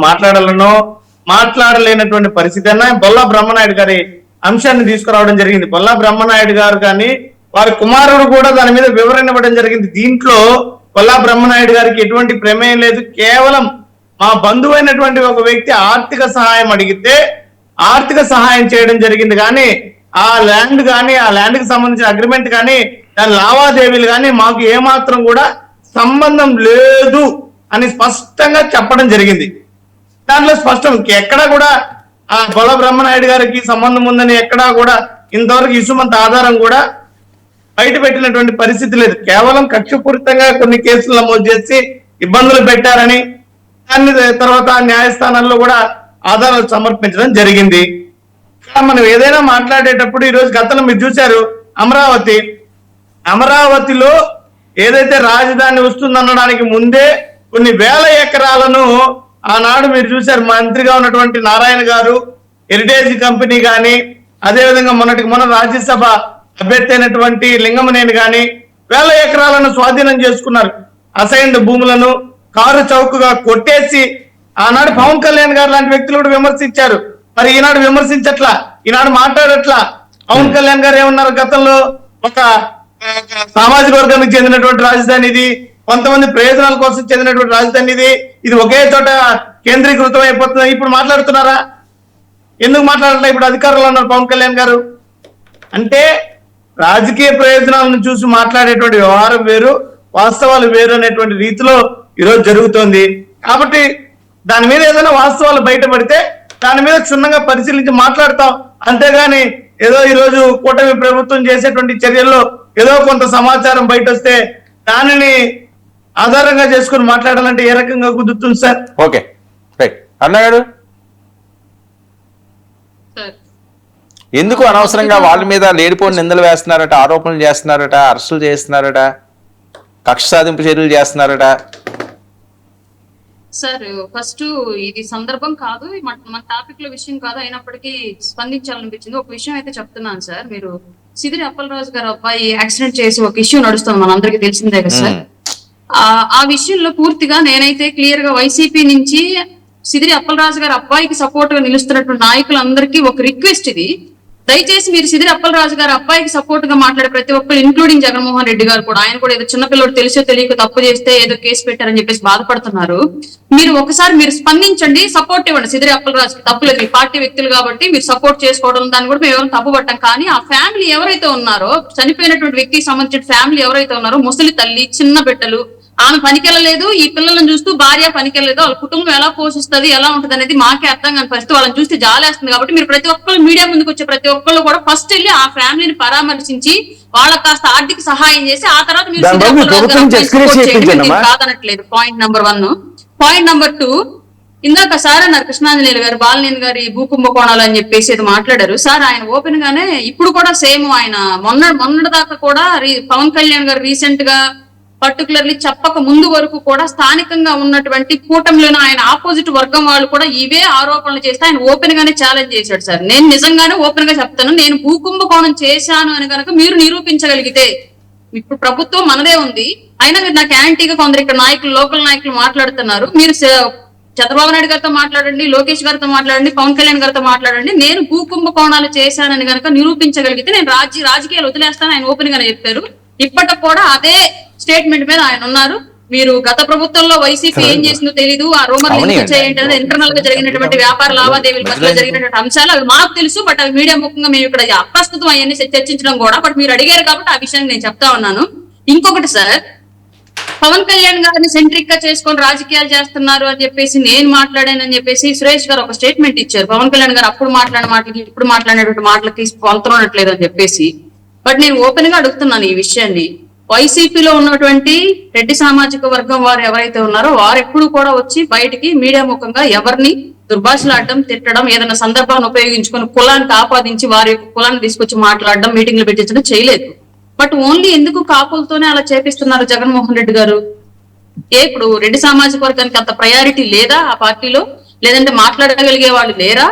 Speaker 5: మాట్లాడలేనటువంటి పరిస్థితి అన్న బొల్లా బ్రహ్మనాయుడు గారి అంశాన్ని తీసుకురావడం జరిగింది. బొల్లా బ్రహ్మనాయుడు గారు కానీ వారి కుమారుడు కూడా దాని మీద వివరణ ఇవ్వడం జరిగింది. దీంట్లో బొల్లా బ్రహ్మనాయుడు గారికి ఎటువంటి ప్రమేయం లేదు. కేవలం మా బంధువైనటువంటి ఒక వ్యక్తి ఆర్థిక సహాయం అడిగితే ఆర్థిక సహాయం చేయడం జరిగింది కానీ ఆ ల్యాండ్ కానీ ఆ ల్యాండ్ కి సంబంధించిన అగ్రిమెంట్ కానీ దాని లావాదేవీలు కానీ మాకు ఏమాత్రం కూడా సంబంధం లేదు అని స్పష్టంగా చెప్పడం జరిగింది. దాంట్లో స్పష్టం ఎక్కడా కూడా ఆ బొల్ల బ్రహ్మనాయుడు గారికి సంబంధం ఉందని ఎక్కడా కూడా ఇంతవరకు ఇసుమంత ఆధారం కూడా బయట పెట్టినటువంటి పరిస్థితి లేదు. కేవలం కక్షపూరితంగా కొన్ని కేసులు నమోదు చేసి ఇబ్బందులు పెట్టారని దాన్ని తర్వాత న్యాయస్థానాల్లో కూడా ఆధారాలు సమర్పించడం జరిగింది. మనం ఏదైనా మాట్లాడేటప్పుడు ఈ రోజు గతంలో మీరు చూశారు అమరావతిలో ఏదైతే రాజధాని వస్తుందనడానికి ముందే కొన్ని వేల ఎకరాలను ఆనాడు మీరు చూశారు మంత్రిగా ఉన్నటువంటి నారాయణ గారు హెరిటేజ్ కంపెనీ కానీ అదేవిధంగా మొన్న రాజ్యసభ అభ్యర్థి అయినటువంటి లింగమనేని గాని వేల ఎకరాలను స్వాధీనం చేసుకున్నారు. అసైన్డ్ భూములను కారు చౌకగా కొట్టేసి ఆనాడు పవన్ కళ్యాణ్ గారు లాంటి వ్యక్తులు కూడా విమర్శించారు. మరి ఈనాడు విమర్శించట్లా, ఈనాడు మాట్లాడట్లా. పవన్ కళ్యాణ్ గారు ఏమన్నారు? గతంలో ఒక సామాజిక వర్గానికి చెందినటువంటి రాజధాని ఇది, కొంతమంది ప్రయోజనాల కోసం చెందినటువంటి రాజధాని ఇది ఒకే చోట కేంద్రీకృతం అయిపోతుంది. ఇప్పుడు మాట్లాడుతున్నారా? ఎందుకు మాట్లాడట్లా? ఇప్పుడు అధికారంలో ఉన్నారు పవన్ కళ్యాణ్ గారు. అంటే రాజకీయ ప్రయోజనాలను చూసి మాట్లాడేటువంటి వ్యవహారం వేరు, వాస్తవాలు వేరు అనేటువంటి రీతిలో ఈరోజు జరుగుతోంది. కాబట్టి దాని మీద ఏదైనా వాస్తవాలు బయటపడితే దాని మీద క్షుణ్ణంగా పరిశీలించి మాట్లాడతాం. అంతేగాని ఏదో ఈ రోజు కూటమి ప్రభుత్వం చేసేటువంటి చర్యల్లో ఏదో కొంత సమాచారం బయట వస్తే దానిని ఆధారంగా చేసుకుని మాట్లాడాలంటే ఏ రకంగా కుదురుతుంది సార్?
Speaker 2: Okay right. అన్నగారు ఎందుకు అనవసరంగా వాళ్ళ మీద లేడిపోని నిందలు వేస్తున్నారట, ఆరోపణలు చేస్తున్నారట, అరెస్టులు చేస్తున్నారట, కక్ష సాధింపు చర్యలు చేస్తున్నారట?
Speaker 4: సార్ ఫస్ట్ ఇది సందర్భం కాదు, మన టాపిక్ లో విషయం కాదు, అయినప్పటికీ స్పందించాలనిపించింది. ఒక విషయం అయితే చెప్తున్నాను సార్. మీరు సిదిరి అప్పలరాజు గారు అబ్బాయి యాక్సిడెంట్ చేసి ఒక ఇష్యూ నడుస్తుంది, మనందరికీ తెలిసిందే కదా సార్. ఆ విషయంలో పూర్తిగా నేనైతే క్లియర్ గా వైసీపీ నుంచి సిదిరి అప్పలరాజు గారి అబ్బాయికి సపోర్ట్ గా నిలుస్తున్నటువంటి నాయకులందరికీ ఒక రిక్వెస్ట్ ఇది. దయచేసి మీరు సిదిరి అప్పలరాజు గారి అబ్బాయికి సపోర్ట్ గా మాట్లాడే ప్రతి ఒక్కరు, ఇంక్లూడింగ్ జగన్మోహన్ రెడ్డి గారు కూడా, ఆయన కూడా ఏదో చిన్నపిల్లడు తెలిసో తెలియక తప్పు చేస్తే ఏదో కేసు పెట్టారని చెప్పేసి బాధపడుతున్నారు. మీరు స్పందించండి, సపోర్ట్ ఇవ్వండి సిదిరి అప్పలరాజుకి. తప్పులేదు, మీ పార్టీ వ్యక్తులు కాబట్టి మీరు సపోర్ట్ చేసుకోవడం దాన్ని కూడా మేము ఎవరు తప్పు పట్టాం. కానీ ఆ ఫ్యామిలీ ఎవరైతే ఉన్నారో, చనిపోయినటువంటి వ్యక్తికి సంబంధించిన ఫ్యామిలీ ఎవరైతే ఉన్నారో, ముసలి తల్లి, చిన్న బిడ్డలు, ఆమె పనికెళ్ళలేదు, ఈ పిల్లలను చూస్తూ భార్య పనికెళ్ళలేదు, వాళ్ళ కుటుంబం ఎలా పోషిస్తుంది, ఎలా ఉంటుంది అనేది మాకే అర్థం కాని పరిస్థితి. వాళ్ళని చూస్తే జాలేస్తుంది. కాబట్టి మీరు ప్రతి ఒక్కరు, మీడియా ముందుకు వచ్చే ప్రతి ఒక్కళ్ళు కూడా ఫస్ట్ వెళ్ళి ఆ ఫ్యామిలీని పరామర్శించి వాళ్ళకి కాస్త ఆర్థిక సహాయం చేసి ఆ తర్వాత మీరు కాదనట్లేదు. Point number 1. పాయింట్ నెంబర్ 2, ఇందాక సార్ అన్నారు కృష్ణాంజనేయులు గారు బాలినేని గారి భూ కుంభకోణాలు అని చెప్పేసి అది మాట్లాడారు సార్. ఆయన ఓపెన్ గానే ఇప్పుడు కూడా సేమ్ ఆయన మొన్నటి దాకా కూడా పవన్ కళ్యాణ్ గారు రీసెంట్ గా పర్టికులర్లీ చెప్పక ముందు వరకు కూడా స్థానికంగా ఉన్నటువంటి కూటమిలోనే ఆయన ఆపోజిట్ వర్గం వాళ్ళు కూడా ఇవే ఆరోపణలు చేస్తే ఆయన ఓపెన్ గానే ఛాలెంజ్ చేశాడు సార్. నేను నిజంగానే ఓపెన్ గా చెప్తాను, నేను భూకుంభకోణం చేశాను అని కనుక మీరు నిరూపించగలిగితే, ఇప్పుడు ప్రభుత్వం మనదే ఉంది, అయినా మీరు నాకు యాంటీగా కొందరు ఇక్కడ నాయకులు, లోకల్ నాయకులు మాట్లాడుతున్నారు, మీరు చంద్రబాబు నాయుడు గారితో మాట్లాడండి, లోకేష్ గారితో మాట్లాడండి, పవన్ కళ్యాణ్ గారితో మాట్లాడండి, నేను భూ కుంభకోణాలు చేశానని గనక నిరూపించగలిగితే నేను రాజకీయాలు వదిలేస్తాను ఆయన ఓపెన్ గానే చెప్పారు. ఇప్పటికి కూడా అదే స్టేట్మెంట్ మీద ఆయన ఉన్నారు. మీరు గత ప్రభుత్వంలో వైసీపీ ఏం చేసిందో తెలీదు, ఆ రూమర్ చేయండి ఇంటర్నల్ గా జరిగినటువంటి వ్యాపార లావాదేవీల మధ్యలో జరిగినటువంటి అంశాలు అవి మాకు తెలుసు. బట్ అవి మీడియా ముఖంగా మేము ఇక్కడ అప్రస్తుతం అవన్నీ చర్చించడం కూడా, బట్ మీరు అడిగారు కాబట్టి ఆ విషయాన్ని నేను చెప్తా ఉన్నాను. ఇంకొకటి సార్, పవన్ కళ్యాణ్ గారిని సెంట్రిక్ గా చేసుకొని రాజకీయాలు చేస్తున్నారు అని చెప్పేసి నేను మాట్లాడానని చెప్పేసి సురేష్ గారు ఒక స్టేట్మెంట్ ఇచ్చారు. పవన్ కళ్యాణ్ గారు అప్పుడు మాట్లాడిన మాటలకి ఇప్పుడు మాట్లాడినటువంటి మాటలకి పొంతనట్లేదు అని చెప్పేసి. బట్ నేను ఓపెన్ గా అడుగుతున్నాను ఈ విషయాన్ని. వైసీపీలో ఉన్నటువంటి రెడ్డి సామాజిక వర్గం వారు ఎవరైతే ఉన్నారో వారు ఎప్పుడు కూడా వచ్చి బయటికి మీడియా ముఖంగా ఎవరిని దుర్భాషలాడడం, తిట్టడం, ఏదైనా సందర్భాన్ని ఉపయోగించుకొని కులానికి ఆపాదించి వారి యొక్క కులాన్ని తీసుకొచ్చి మాట్లాడడం, మీటింగ్లు పెట్టించడం చేయలేదు. బట్ ఓన్లీ ఎందుకు కాపులతోనే అలా చేపిస్తున్నారు జగన్మోహన్ రెడ్డి గారు? ఇప్పుడు రెడ్డి సామాజిక వర్గానికి అంత ప్రయారిటీ లేదా ఆ పార్టీలో? లేదంటే మాట్లాడగలిగే వాళ్ళు లేరా?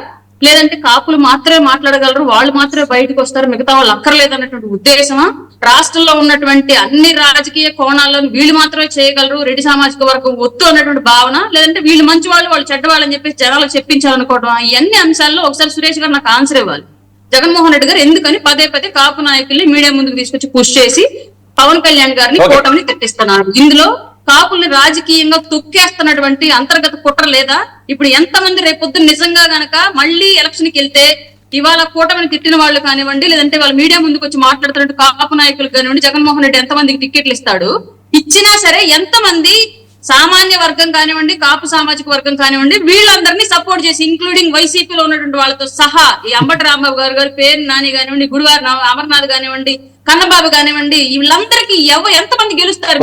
Speaker 4: లేదంటే కాపులు మాత్రమే మాట్లాడగలరు, వాళ్ళు మాత్రమే బయటకు వస్తారు, మిగతా వాళ్ళు అక్కర్లేదన్నటువంటి ఉద్దేశమా? రాష్ట్రంలో ఉన్నటువంటి అన్ని రాజకీయ కోణాల్లో వీళ్ళు మాత్రమే చేయగలరు, రెడ్డి సామాజిక వర్గం వద్దు అన్నటువంటి భావన? లేదంటే వీళ్ళు మంచి వాళ్ళు, వాళ్ళు చెడ్డ వాళ్ళని చెప్పేసి జనాలకు చెప్పించాలనుకోవడం? ఇవన్నీ అంశాల్లో ఒకసారి సురేష్ గారు నాకు ఆన్సర్ ఇవ్వాలి. జగన్మోహన్ రెడ్డి గారు ఎందుకని పదే పదే కాపు నాయకుల్ని మీడియా ముందుకు తీసుకొచ్చి పుష్ చేసి పవన్ కళ్యాణ్ గారిని కూటమిని తిట్టిస్తున్నారు? ఇందులో కాపుల్ని రాజకీయంగా తొక్కేస్తున్నటువంటి అంతర్గత కుట్ర లేదా? ఇప్పుడు ఎంతమంది రేపొద్దున నిజంగా గనక మళ్ళీ ఎలక్షన్ కి వెళ్తే ఇవాళ కూటమిని తిట్టిన వాళ్ళు కానివ్వండి, లేదంటే వాళ్ళ మీడియా ముందుకు వచ్చి మాట్లాడుతున్నట్టు కాపు నాయకులు కానివ్వండి, జగన్మోహన్ రెడ్డి ఎంతమందికి టికెట్లు ఇస్తాడు? ఇచ్చినా సరే ఎంతమంది సామాన్య వర్గం కానివ్వండి, కాపు సామాజిక వర్గం కానివ్వండి, వీళ్ళందరినీ సపోర్ట్ చేసి ఇంక్లూడింగ్ వైసీపీలో ఉన్నటువంటి వాళ్ళతో సహా ఈ అంబటి రాంబాబు గారు పేరు నాని కానివ్వండి, గుడివారి అమర్నాథ్ కానివ్వండి, కన్నబాబు కానివ్వండి, వీళ్ళందరికీ ఎంతమంది గెలుస్తారు?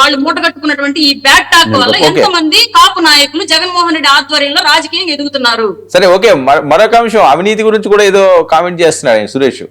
Speaker 4: వాళ్ళు మూట కట్టుకున్నటువంటి ఈ బ్యాడ్ టాక్ వల్ల ఎంతమంది కాపు నాయకులు జగన్మోహన్ రెడ్డి ఆధ్వర్యంలో రాజకీయంగా ఎదుగుతున్నారు?
Speaker 2: సరే, ఓకే. మరొక అంశం, అవినీతి గురించి కూడా ఏదో కామెంట్ చేస్తున్నాడు సురేష్.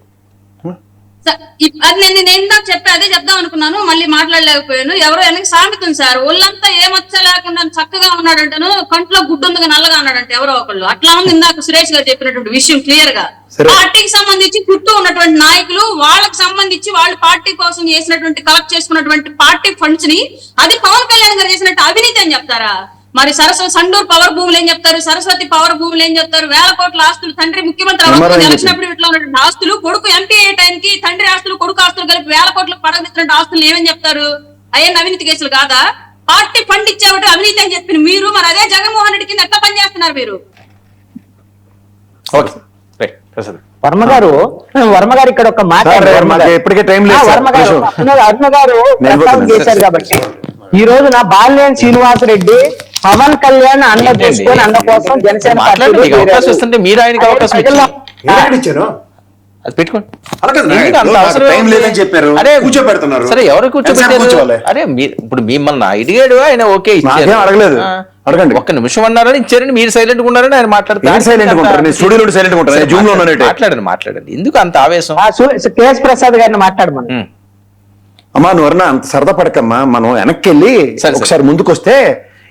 Speaker 4: అది నేను ఇందాక చెప్పా, అదే చెప్దాం అనుకున్నాను, మళ్ళీ మాట్లాడలేకపోయాను. ఎవరో వెనక సామెతం సార్, ఒళ్ళంతా ఏ మచ్చ లేకుండా చక్కగా ఉన్నాడంటాను, కంట్లో గుడ్డుందగా నల్లగా ఉన్నాడంటే ఎవరో ఒకళ్ళు. అట్లా ఉంది ఇందాక సురేష్ గారు చెప్పినటువంటి విషయం క్లియర్ గా. పార్టీకి సంబంధించి చుట్టూ ఉన్నటువంటి నాయకులు, వాళ్ళకి సంబంధించి వాళ్ళు పార్టీ కోసం చేసినటువంటి కలెక్ట్ చేసుకున్నటువంటి పార్టీ ఫండ్స్ ని అది పవన్ కళ్యాణ్ గారు చేసినట్టు అవినీతి అని చెప్తారా? మరి సండూర్ పవర్ భూములు ఏం చెప్తారు, సరస్వతి పవర్ భూములు ఏం చెప్తారు, వేల కోట్ల ఆస్తులు, తండ్రి ముఖ్యమంత్రి ఎలక్షనప్పుడు ఇట్లా ఉన్నటువంటి ఆస్తులు, కొడుకు ఎంపీ అయ్యే టైంకి తండ్రి ఆస్తులు కొడుకు ఆస్తులు కలిపి వేల కోట్లకు పడగొట్టినటువంటి ఆస్తులు ఏమని చెప్తారు? అయ్యే అవినీతి కేసులు కాదా? పార్టీ ఫండ్ ఇచ్చేవాటి అవినీతి అని చెప్పిన మీరు మరి అదే జగన్మోహన్ రెడ్డి కింద ఎట్లా పనిచేస్తున్నారు మీరు?
Speaker 1: వర్మ గారు ఇక్కడ ఒక మాట
Speaker 6: ఇప్పటికే టైం లేదు.
Speaker 1: అరుణ గారు చేశారు కాబట్టి ఈ రోజు నా బాలినేని శ్రీనివాసరెడ్డి పవన్ కళ్యాణ్ అన్న తీసుకొని అన్న కోసం జనసేన
Speaker 2: అవకాశం మీరు ఆయనకి అవకాశం
Speaker 6: ఇచ్చారు.
Speaker 2: అది పెట్టుకోండి.
Speaker 6: చెప్పారు.
Speaker 2: అరే
Speaker 6: కూర్చోబెడుతున్నారు.
Speaker 2: సరే, ఎవరు కూర్చోబెట్టారు? అరే ఇప్పుడు మిమ్మల్ని అడిగాడు ఆయన, ఓకే ఇచ్చారు,
Speaker 6: అడగలేదు. అడగండి.
Speaker 2: ఒక్క నిమిషం అన్నారని ఇచ్చారని మీరు సైలెంట్ గా ఉన్నారని ఆయన మాట్లాడండి. ఎందుకు అంత ఆవేశం?
Speaker 1: కేఎస్ ప్రసాద్ గారిని మాట్లాడమని.
Speaker 6: అమ్మా నువ్వు అంత సరదా పడకమ్మా, మనం వెనక్కి వెళ్ళి ఒకసారి ముందుకొస్తే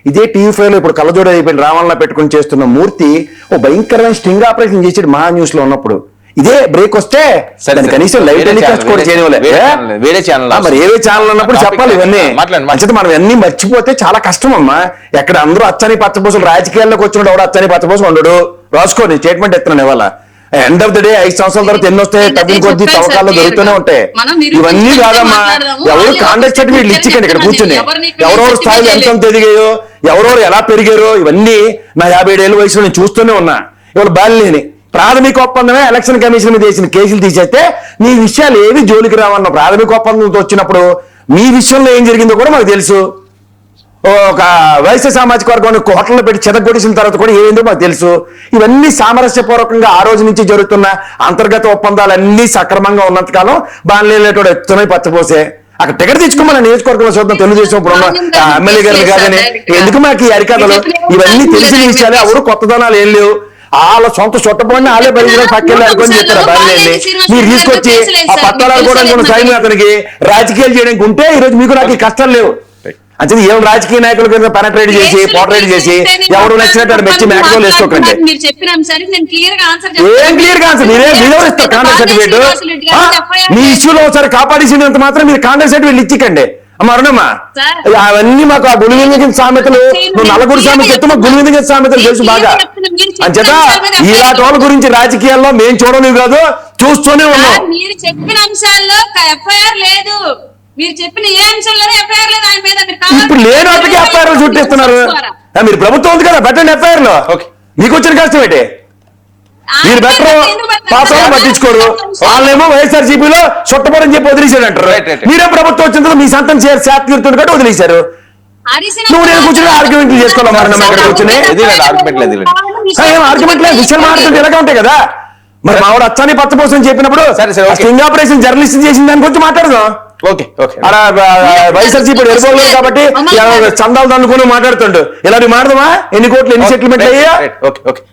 Speaker 6: ఇదే టీవీ5 లో ఇప్పుడు కళ్ళజోడ అయిపోయిన రావాలన్నా పెట్టుకుని చేస్తున్న మూర్తి ఓ భయంకరమైన స్టింగ్ ఆపరేషన్ చేసాడు మహా న్యూస్ లో ఉన్నప్పుడు. ఇదే బ్రేక్ వస్తే కనీసం లైవ్ టెలికాస్ట్ కూడా చేయనివ్వలే.
Speaker 2: వేరే ఛానల్,
Speaker 6: మరి ఏవే ఛానల్ అన్నప్పుడు చెప్పాలి ఇవన్నీ. మనం అన్ని మర్చిపోతే చాలా కష్టం అమ్మా. ఎక్కడ అందరూ అచ్చని పచ్చబోసులు రాజకీయాల్లోకి వచ్చినప్పుడు ఎవడు అచ్చని పచ్చబోసు ఉండడు. రాసుకోండి, స్టేట్మెంట్ ఎత్తున్నాను ఇవాళ. ఎండ్ ఆఫ్ ద డే 5 సంవత్సరాల తర్వాత ఎన్ని వస్తాయి, తగ్గిన కొద్ది తవ్వకాల్లో దొరుకుతూనే ఉంటాయి. ఇవన్నీ కాదమ్మా. ఎవరు కాంటాక్ట్ సర్టిఫికేట్లు ఇచ్చికండి ఇక్కడ కూర్చుని, ఎవరెవరు స్థాయిలో ఎంత ఎదిగాయో, ఎవరెవరు ఎలా పెరిగారో, ఇవన్నీ నా 57 ఏళ్ళ వయసులో నేను చూస్తూనే ఉన్నా. ఇవాళ బాలినేని ప్రాథమిక ఒప్పందమే ఎలక్షన్ కమిషన్ మీద వేసిన కేసులు తీసేస్తే నీ విషయాలు ఏవి జోలికి రావన్న ప్రాథమిక ఒప్పందంతో వచ్చినప్పుడు మీ విషయంలో ఏం జరిగిందో కూడా మాకు తెలుసు. ఒక వైశ్య సామాజిక వర్గాన్ని కోటల్లో పెట్టి చెదగొట్టేసిన తర్వాత కూడా ఏమైందో మాకు తెలుసు. ఇవన్నీ సామరస్యపూర్వకంగా ఆ రోజు నుంచి జరుగుతున్న అంతర్గత ఒప్పందాలన్నీ సక్రమంగా ఉన్నంతకాలం బాగా ఎత్తున్నాయి పచ్చపోసే. అక్కడ టికెట్ తెచ్చుకోమని నియోజకవర్గంలో చూద్దాం. తెలుగుదేశం ఇప్పుడు ఉన్న ఎమ్మెల్యే గారు కాదని ఎందుకు మాకు ఈ అరికాదలు? ఇవన్నీ తెలిసిన విషయాలే. ఎవరు కొత్తదనాలు ఏం లేవు. వాళ్ళ సొంత చుట్టపోయిన వాళ్ళే బయట పక్కన అనుకొని చెప్తారు. బాలినేని మీరు తీసుకొచ్చి ఆ పట్టాలు కూడా సాయం అతనికి రాజకీయాలు చేయడానికి ఉంటే ఈ రోజు మీకు నాకు కష్టాలు లేవు. అంటే ఏం రాజకీయ నాయకుల కింద పెనట్రేట్ చేసి పోర్ట్రేట్ చేసి ఎవరు నచ్చినట్టు మెచ్చి మ్యాక్సిమం వేసుకోకండి. ఏం క్లియర్ గా ఆన్సర్ మీరెవరు ఇస్తారు కాంట్రాక్ట్ సర్టిఫికేట్? మీ ఇష్యూలో ఒకసారి కాపాడేసినంత మాత్రం మీరు కాంట్రాక్ట్ సర్టిఫికేట్ ఇచ్చికండి. అమ్మ అరుణమ్మా
Speaker 4: సార్.
Speaker 6: అవన్నీ మాకు ఆ గుణవింద సామెతలు నువ్వు నలుగురు సామెత చెప్తే మాకు గుణవింద సామెతలు తెలుసు బాగా అంచేత ఇలాంటి వాళ్ళ గురించి రాజకీయాల్లో మేము చూడలేవు కాదు చూస్తూనే ఉన్నాం.
Speaker 4: సార్, మీరు చెప్పిన అంశాల్లో ఎఫ్ఐఆర్ లేదు. మీరు చెప్పిన ఏ అంశంలో ఎఫ్ఐఆర్ లేదు ఆయన మీద. మీరు కావాలంటే
Speaker 6: ఇప్పుడు లేని వాటికి ఎఫ్ఐఆర్ చుట్టేస్తున్నారు. మీరు ప్రభుత్వం ఉంది కదా పెట్టండి ఎఫ్ఐఆర్ లో.
Speaker 2: ఓకే.
Speaker 6: మీకు వచ్చిన కష్టం ఏంటి? మీరు బెటర్ పాస్ అవ్వడం పట్టించుకోరు. వాళ్ళేమో వైఎస్ఆర్సీపీలో చుట్టపడని చెప్పి వదిలేశాడు అంటారు.
Speaker 2: Right, right.
Speaker 6: మీరే ప్రభుత్వం వచ్చిన తర్వాత మీ సంతం శాఖ తీరుతుంది కాబట్టి వదిలేశారు. నువ్వు నేను కూర్చొని ఆర్గ్యుమెంట్లు చేసుకోవాలి మరి నమ్మ ఇక్కడ కూర్చొని.
Speaker 2: ఇది లేదు, argument లేదు, ఇది లేదు.
Speaker 6: ఏం ఆర్గ్యుమెంట్ లేదు, విషయాలు మాట్లాడుతుంటే ఎలాగ ఉంటాయి కదా. మరి మావిడ అచ్చాని పచ్చపోసం చెప్పినప్పుడు
Speaker 2: సరే, okay.
Speaker 6: స్టింగ్ ఆపరేషన్ జర్నలిస్ట్ చేసిన దాని గురించి మాట్లాడదాం.
Speaker 2: ఓకే ఓకే
Speaker 6: అలా వైఎస్ఆర్సీపీ వెళ్ళిపోలేదు కాబట్టి చందాలు దండుకొని మాట్లాడుతుండు. ఇలాంటి మాట్లాడదామా? ఎన్ని కోట్లు ఎన్ని సెటిల్మెంట్ అయ్యా?
Speaker 2: Okay okay